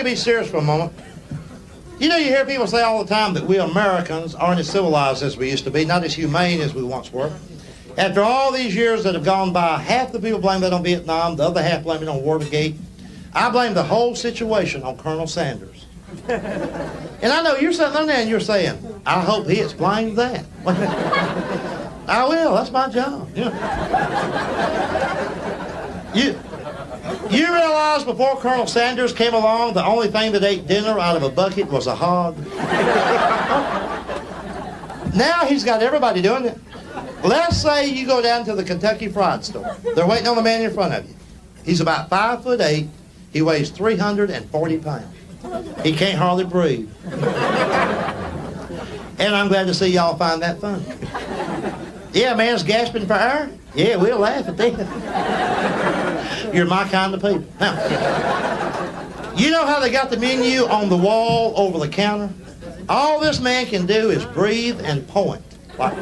Speaker 1: can be serious for a moment. You know, you hear people say all the time that we Americans aren't as civilized as we used to be, not as humane as we once were. After all these years that have gone by, half the people blame that on Vietnam, the other half blame it on Watergate. I blame the whole situation on Colonel Sanders. And I know you're sitting there and you're saying, I hope he explains that. I will, that's my job. You realize before Colonel Sanders came along, the only thing that ate dinner out of a bucket was a hog? Now he's got everybody doing it. Let's say you go down to the Kentucky Fried Store. They're waiting on the man in front of you. He's about 5'8". He weighs 340 pounds. He can't hardly breathe. And I'm glad to see y'all find that funny. Yeah, man's gasping for air. Yeah, we'll laugh at that. You're my kind of people. Now, you know how they got the menu on the wall over the counter? All this man can do is breathe and point. Like,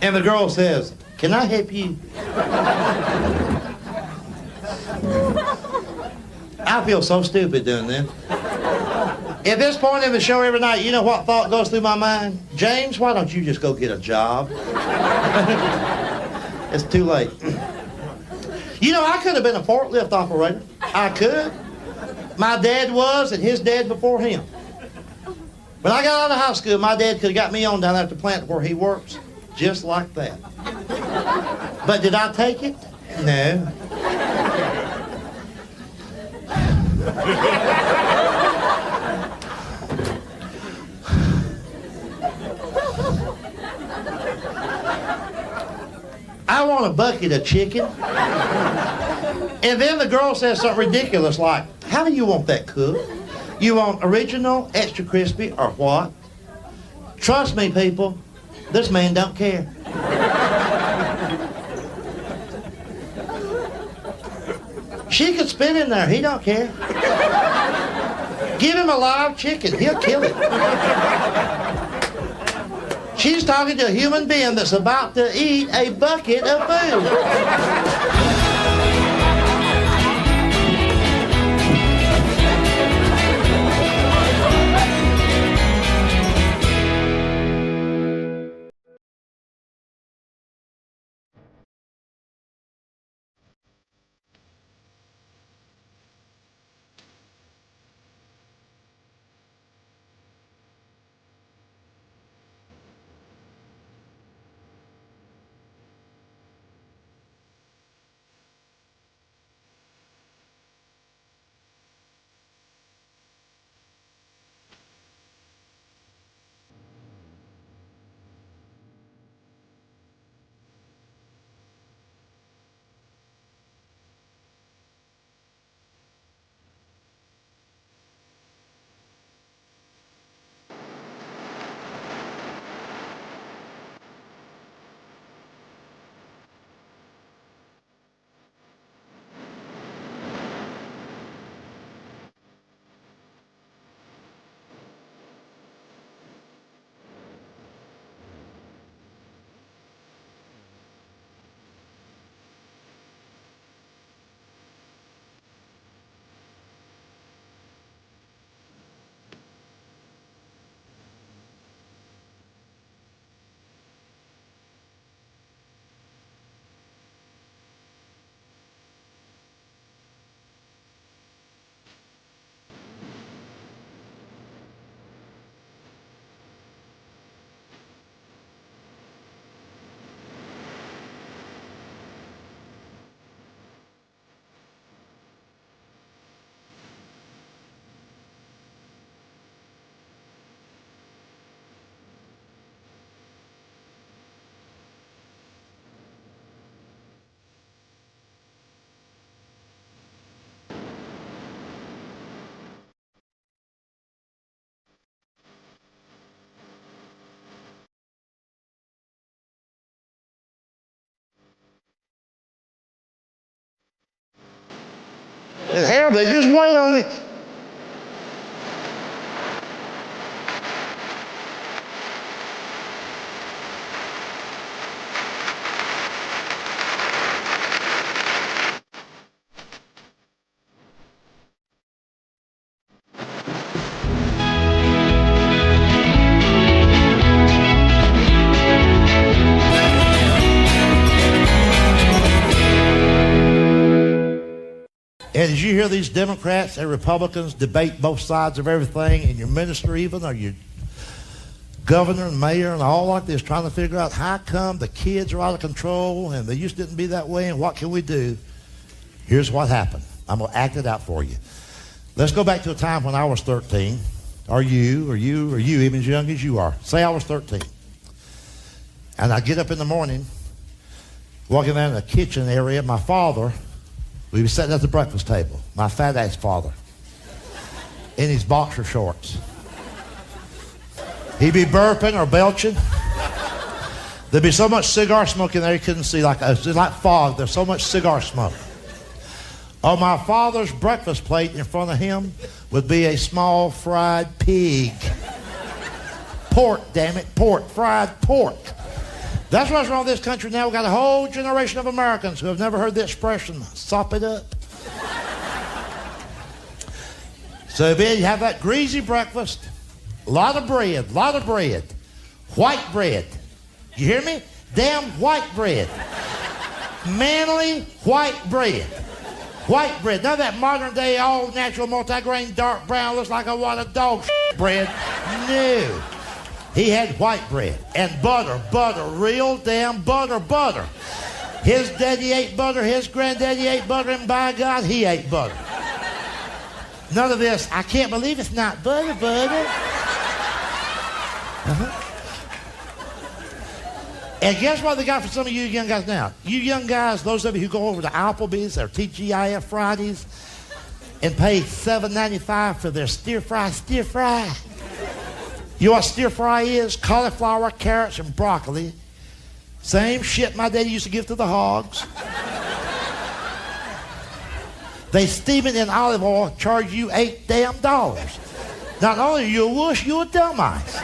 Speaker 1: and the girl says, can I help you? I feel so stupid doing this. At this point in the show every night, you know what thought goes through my mind? James, why don't you just go get a job? It's too late. You know, I could have been a forklift operator. I could. My dad was, and his dad before him. When I got out of high school, my dad could have got me on down there at the plant where he works, just like that. But did I take it? No. I want a bucket of chicken. And then the girl says something ridiculous like, how do you want that cooked? You want original, extra crispy, or what? Trust me, people, this man don't care. She could spit in there, he don't care. Give him a live chicken, he'll kill it. She's talking to a human being that's about to eat a bucket of food. Hell, they just wait on it. And as you hear these Democrats and Republicans debate both sides of everything, and your minister even, or your governor and mayor and all like this, trying to figure out how come the kids are out of control and they used to didn't be that way and what can we do? Here's what happened. I'm going to act it out for you. Let's go back to a time when I was 13, or you, even as young as you are. Say I was 13. And I get up in the morning, walking down in the kitchen area. My father, we were sitting at the breakfast table, my fat-ass father, in his boxer shorts. He'd be burping or belching. There'd be so much cigar smoke in there you couldn't see, it's like fog. There's so much cigar smoke. On my father's breakfast plate in front of him would be a small fried pig. Pork, damn it, pork, fried pork. That's what's wrong with this country now. We've got a whole generation of Americans who have never heard the expression, sop it up. So then you have that greasy breakfast, a lot of bread, white bread. You hear me? Damn white bread. Manly white bread. White bread. None of that modern day, all natural, multi-grain, dark brown, looks like a wad of dog bread. No. He had white bread and butter, real damn butter. His daddy ate butter, his granddaddy ate butter, and by God, he ate butter. None of this, I can't believe it's not butter. And guess what they got for some of you young guys now? You young guys, those of you who go over to Applebee's or TGIF Fridays and pay $7.95 for their stir fry. You know what stir fry is? Cauliflower, carrots, and broccoli. Same shit my daddy used to give to the hogs. They steam it in olive oil, charge you $8 damn. Not only are you a wuss, you're a dumbass.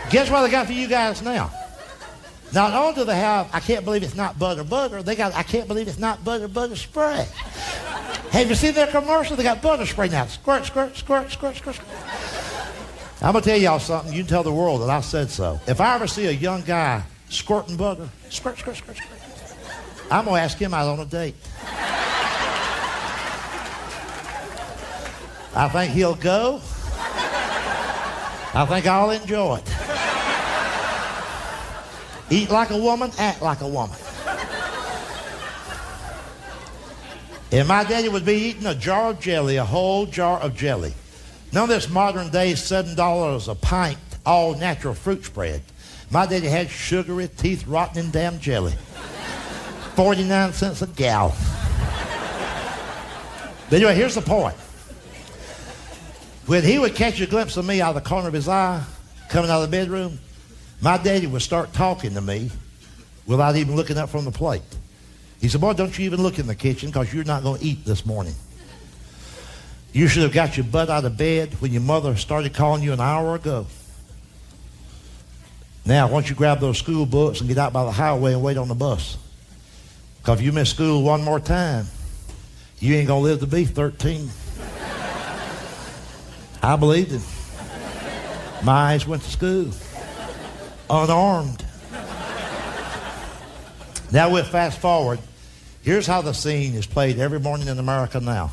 Speaker 1: Guess what they got for you guys now? Not only do they have, I can't believe it's not butter, they got, I can't believe it's not butter spray. Have you seen their commercial? They got butter spray now. Squirt. I'm going to tell y'all something. You can tell the world that I said so. If I ever see a young guy squirting butter, squirt, I'm going to ask him out on a date. I think he'll go. I think I'll enjoy it. Eat like a woman, act like a woman. And my daddy would be eating a jar of jelly, a whole jar of jelly. None of this modern day $7 a pint, all natural fruit spread. My daddy had sugary, teeth rotting damn jelly. 49 cents a gallon. But anyway, here's the point. When he would catch a glimpse of me out of the corner of his eye, coming out of the bedroom, my daddy would start talking to me without even looking up from the plate. He said, boy, don't you even look in the kitchen because you're not going to eat this morning. You should have got your butt out of bed when your mother started calling you an hour ago. Now, why don't you grab those school books and get out by the highway and wait on the bus? Because if you miss school one more time, you ain't going to live to be 13. I believed him. My eyes went to school, unarmed. Now we'll fast forward. Here's how the scene is played every morning in America now.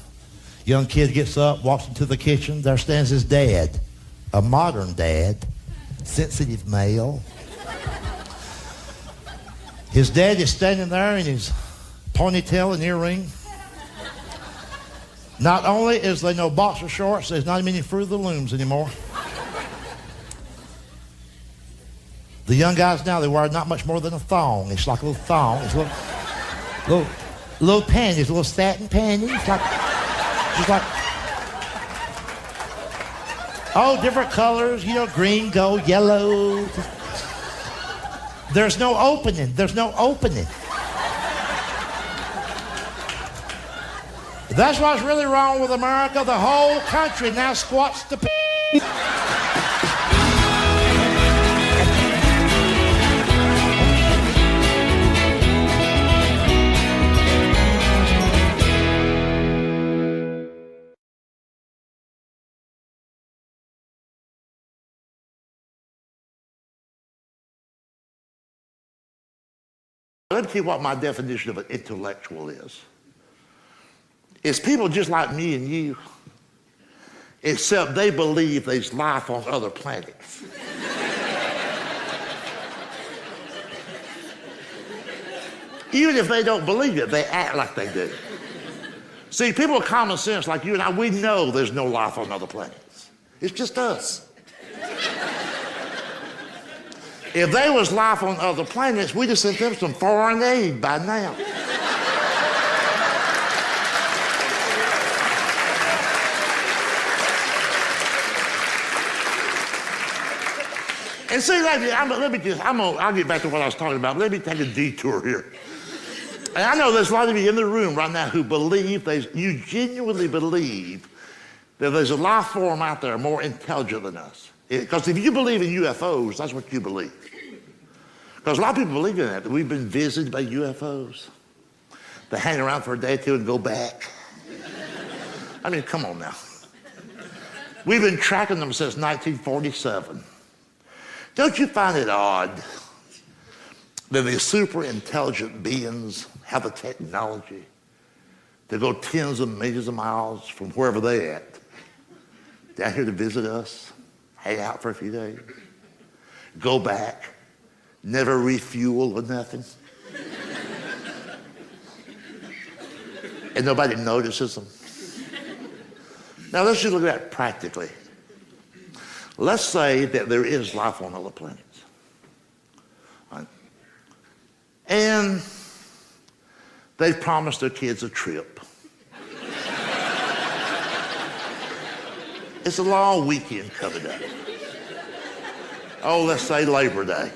Speaker 1: Young kid gets up, walks into the kitchen. There stands his dad, a modern dad, sensitive male. His dad is standing there in his ponytail and earring. Not only is there no boxer shorts, there's not even any Fruit of the Looms anymore. The young guys now, they wear not much more than a thong. It's like a little thong. It's little panties, little satin panties. Just like, oh, different colors, green, gold, yellow. There's no opening. That's what's really wrong with America. The whole country now squats to
Speaker 2: let me tell you what my definition of an intellectual is. It's people just like me and you, except they believe there's life on other planets. Even if they don't believe it, they act like they do. See, people with common sense like you and I, we know there's no life on other planets. It's just us. If there was life on other planets, we'd have sent them some foreign aid by now. And see, I'll get back to what I was talking about. Let me take a detour here. And I know there's a lot of you in the room right now who believe, you genuinely believe that there's a life form out there more intelligent than us. Because if you believe in UFOs, that's what you believe. Because a lot of people believe in that we've been visited by UFOs. They hang around for a day or two and go back. I mean, come on now. We've been tracking them since 1947. Don't you find it odd that these super intelligent beings have the technology to go tens of millions of miles from wherever they're at down here to visit us, hang out for a few days, go back, never refuel or nothing, and nobody notices them? Now let's just look at it practically. Let's say that there is life on other planets. Right? And they've promised their kids a trip. It's a long weekend coming up. Oh, let's say Labor Day.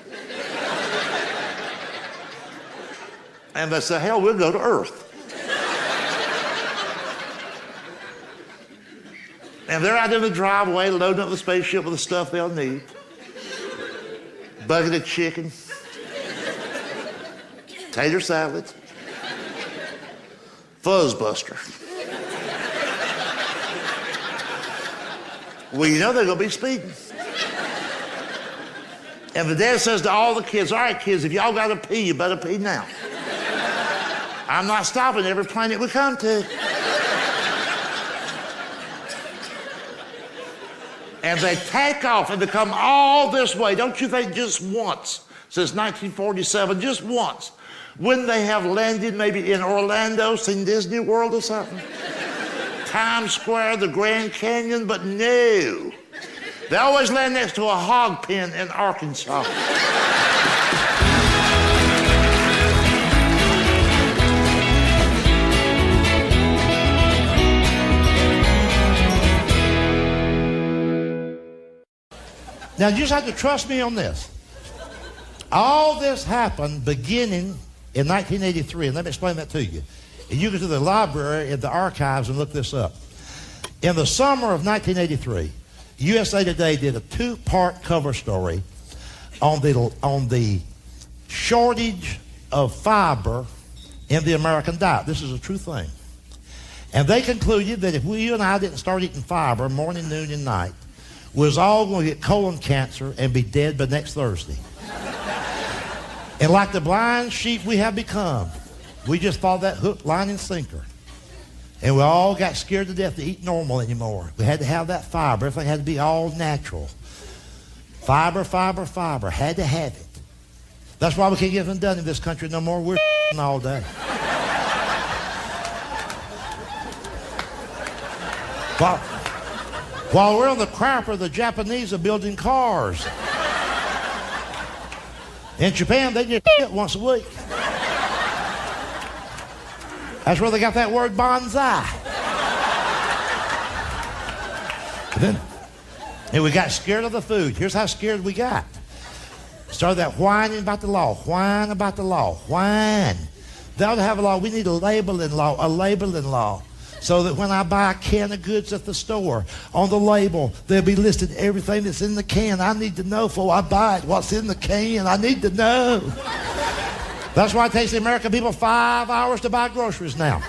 Speaker 2: And they say, hell, we'll go to Earth. And they're out in the driveway loading up the spaceship with the stuff they'll need. Bucket of chicken, tater salad, fuzzbuster. Well, you know they're going to be speeding. And the dad says to all the kids, all right, kids, if y'all got to pee, you better pee now. I'm not stopping every planet we come to. And they take off and they come all this way. Don't you think just once, since 1947, just once, wouldn't they have landed maybe in Orlando, seen Disney World or something? Times Square, the Grand Canyon, but no. They always land next to a hog pen in Arkansas.
Speaker 1: Now, you just have to trust me on this. All this happened beginning in 1983, and let me explain that to you. And you go to the library in the archives and look this up. In the summer of 1983, USA Today did a 2-part cover story on the shortage of fiber in the American diet. This is a true thing. And they concluded that if you and I didn't start eating fiber morning, noon, and night, we was all going to get colon cancer and be dead by next Thursday. And like the blind sheep we have become, we just followed that hook, line, and sinker. And we all got scared to death to eat normal anymore. We had to have that fiber. Everything had to be all natural. Fiber, fiber, fiber. Had to have it. That's why we can't get them done in this country no more. We're all day. While we're on the crapper, the Japanese are building cars. In Japan, they just shit once a week. That's where they got that word bonsai. And we got scared of the food. Here's how scared we got. Started that whining about the law, whine about the law, whine. They ought to have a law. We need a labeling law. So that when I buy a can of goods at the store, on the label, there'll be listed everything that's in the can. I need to know before I buy it what's in the can. I need to know. That's why it takes the American people 5 hours to buy groceries now.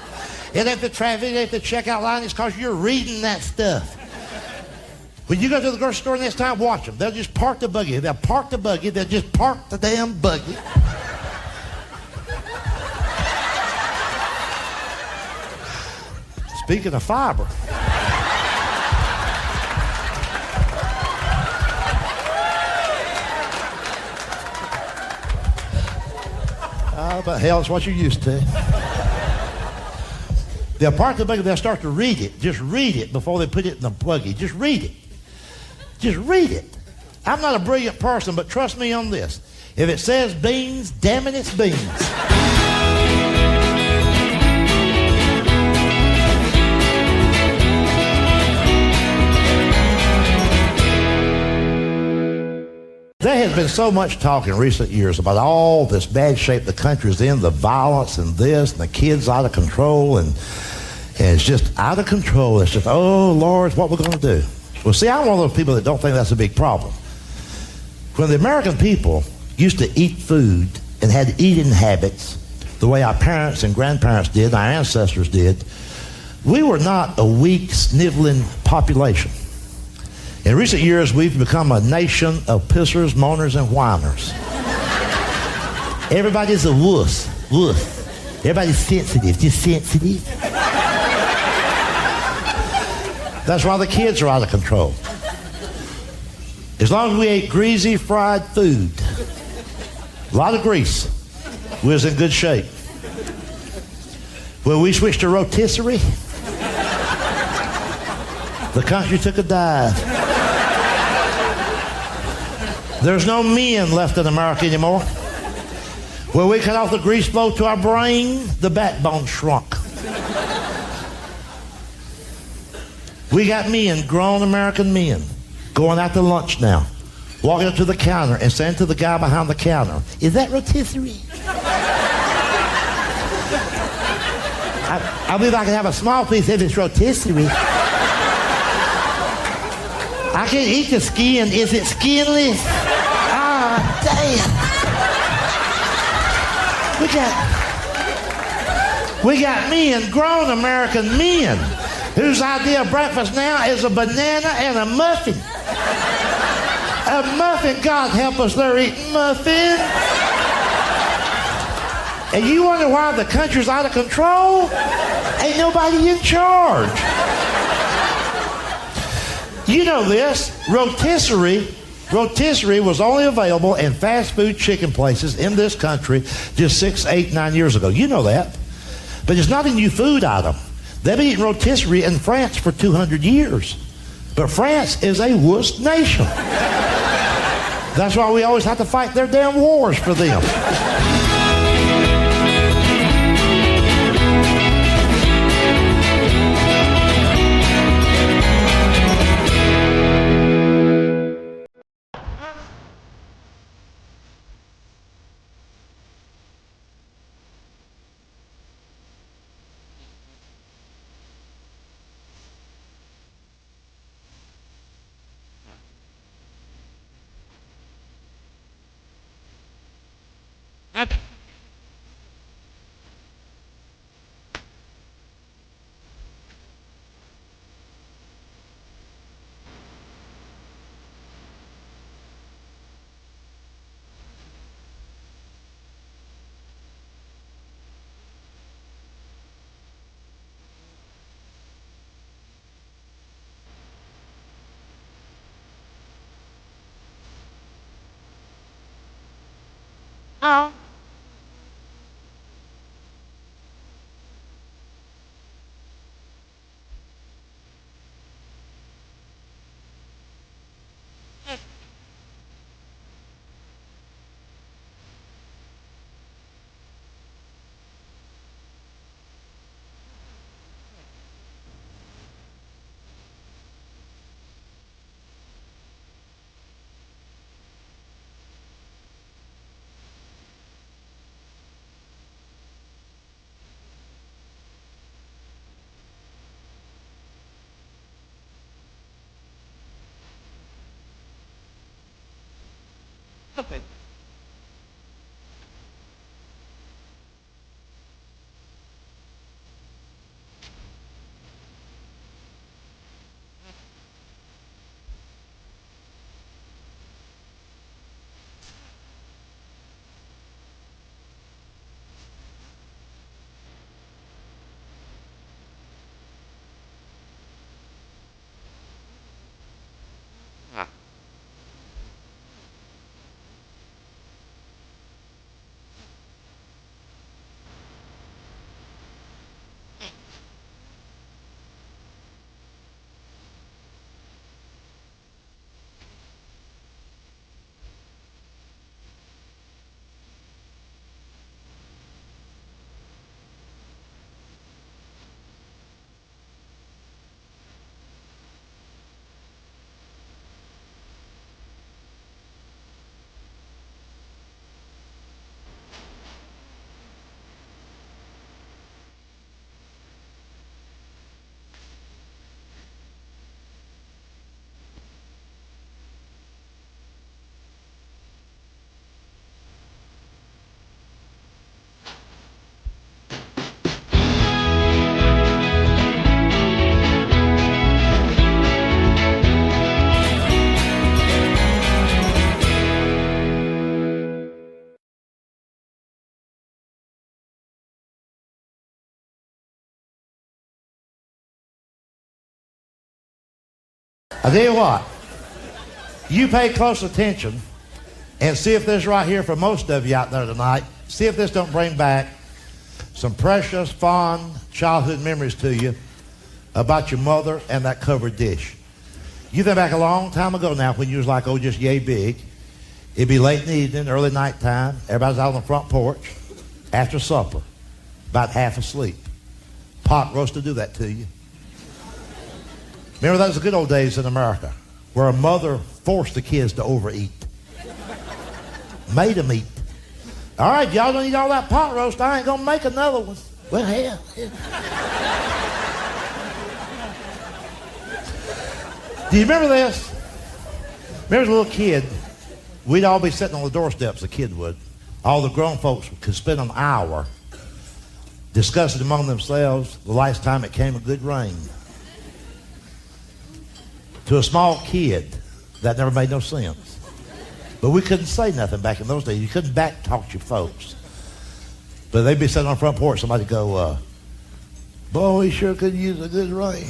Speaker 1: It ain't the traffic, it ain't the checkout line, it's because you're reading that stuff. When you go to the grocery store next time, watch them. They'll just park the buggy. They'll park the buggy. They'll just park the damn buggy. Speaking of fiber. But hell, it's what you're used to. They'll park the buggy, they'll start to read it. Just read it before they put it in the buggy. Just read it. Just read it. I'm not a brilliant person, but trust me on this. If it says beans, damn it, it's beans. There has been so much talk in recent years about all this bad shape the country's in, the violence and this, and the kids out of control, and it's just out of control. It's just, oh, Lord, what we're going to do. Well, see, I'm one of those people that don't think that's a big problem. When the American people used to eat food and had eating habits the way our parents and grandparents did, our ancestors did, we were not a weak, sniveling population. In recent years, we've become a nation of pissers, moaners, and whiners. Everybody's a wuss. Everybody's sensitive, just sensitive. That's why the kids are out of control. As long as we ate greasy, fried food, a lot of grease, we was in good shape. When we switched to rotisserie, the country took a dive. There's no men left in America anymore. When we cut off the grease flow to our brain, the backbone shrunk. We got men, grown American men, going out to lunch now, walking up to the counter and saying to the guy behind the counter, "Is that rotisserie?" I believe I can have a small piece if it's rotisserie. I can't eat the skin. Is it skinless? Ah, damn. We got men, grown American men, whose idea of breakfast now is a banana and a muffin. A muffin, God help us, they're eating muffin. And you wonder why the country's out of control? Ain't nobody in charge. You know this, rotisserie was only available in fast food chicken places in this country just 6, 8, 9 years ago. You know that. But it's not a new food item. They've been eating rotisserie in France for 200 years. But France is a wuss nation. That's why we always have to fight their damn wars for them.
Speaker 4: Oh. Stupid.
Speaker 1: I tell you what, you pay close attention and see if this right here for most of you out there tonight, see if this don't bring back some precious, fond childhood memories to you about your mother and that covered dish. You think back a long time ago now when you was like, oh, just yay big. It'd be late in the evening, early night time. Everybody's out on the front porch after supper, about half asleep. Pot roast to do that to you. Remember, those were the good old days in America where a mother forced the kids to overeat. Made them eat. All right, y'all don't eat all that pot roast. I ain't going to make another one. Well, hell. Do you remember this? Remember as a little kid, we'd all be sitting on the doorsteps, the kid would. All the grown folks could spend an hour discussing among themselves the last time it came a good rain. To a small kid, that never made no sense. But we couldn't say nothing back in those days. You couldn't back talk to your folks. But they'd be sitting on the front porch, somebody'd go, boy, we sure could use a good rain.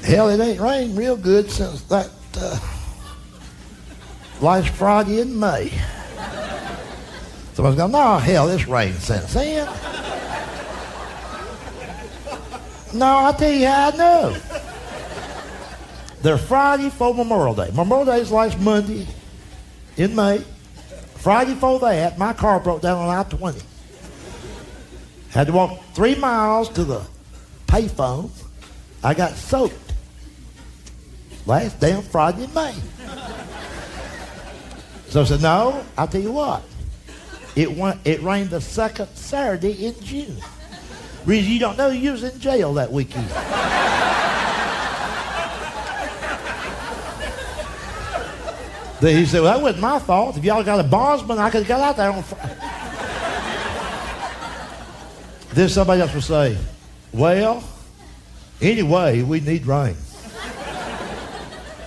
Speaker 1: Hell, it ain't rained real good since that last Friday in May. Somebody's going, no, hell, it's rained since then. No, I'll tell you how I know. They're Friday before Memorial Day. Memorial Day is last Monday in May. Friday before that, my car broke down on I-20. Had to walk 3 miles to the payphone. I got soaked. Last damn Friday in May. So I said, no, I'll tell you what. It rained the second Saturday in June. Reason you don't know, you was in jail that weekend. Then he said, well, that wasn't my fault. If y'all got a bondsman, I could have got out there on Friday. Then somebody else would say, well, anyway, we need rain.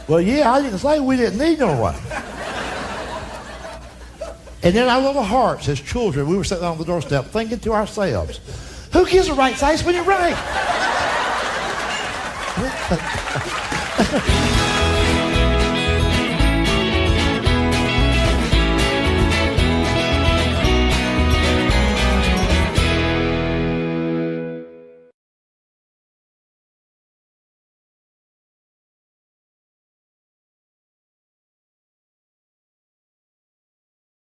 Speaker 1: Well, yeah, I didn't say we didn't need no rain. And in our little hearts as children, we were sitting on the doorstep thinking to ourselves, who gives a rat's ass when it rains?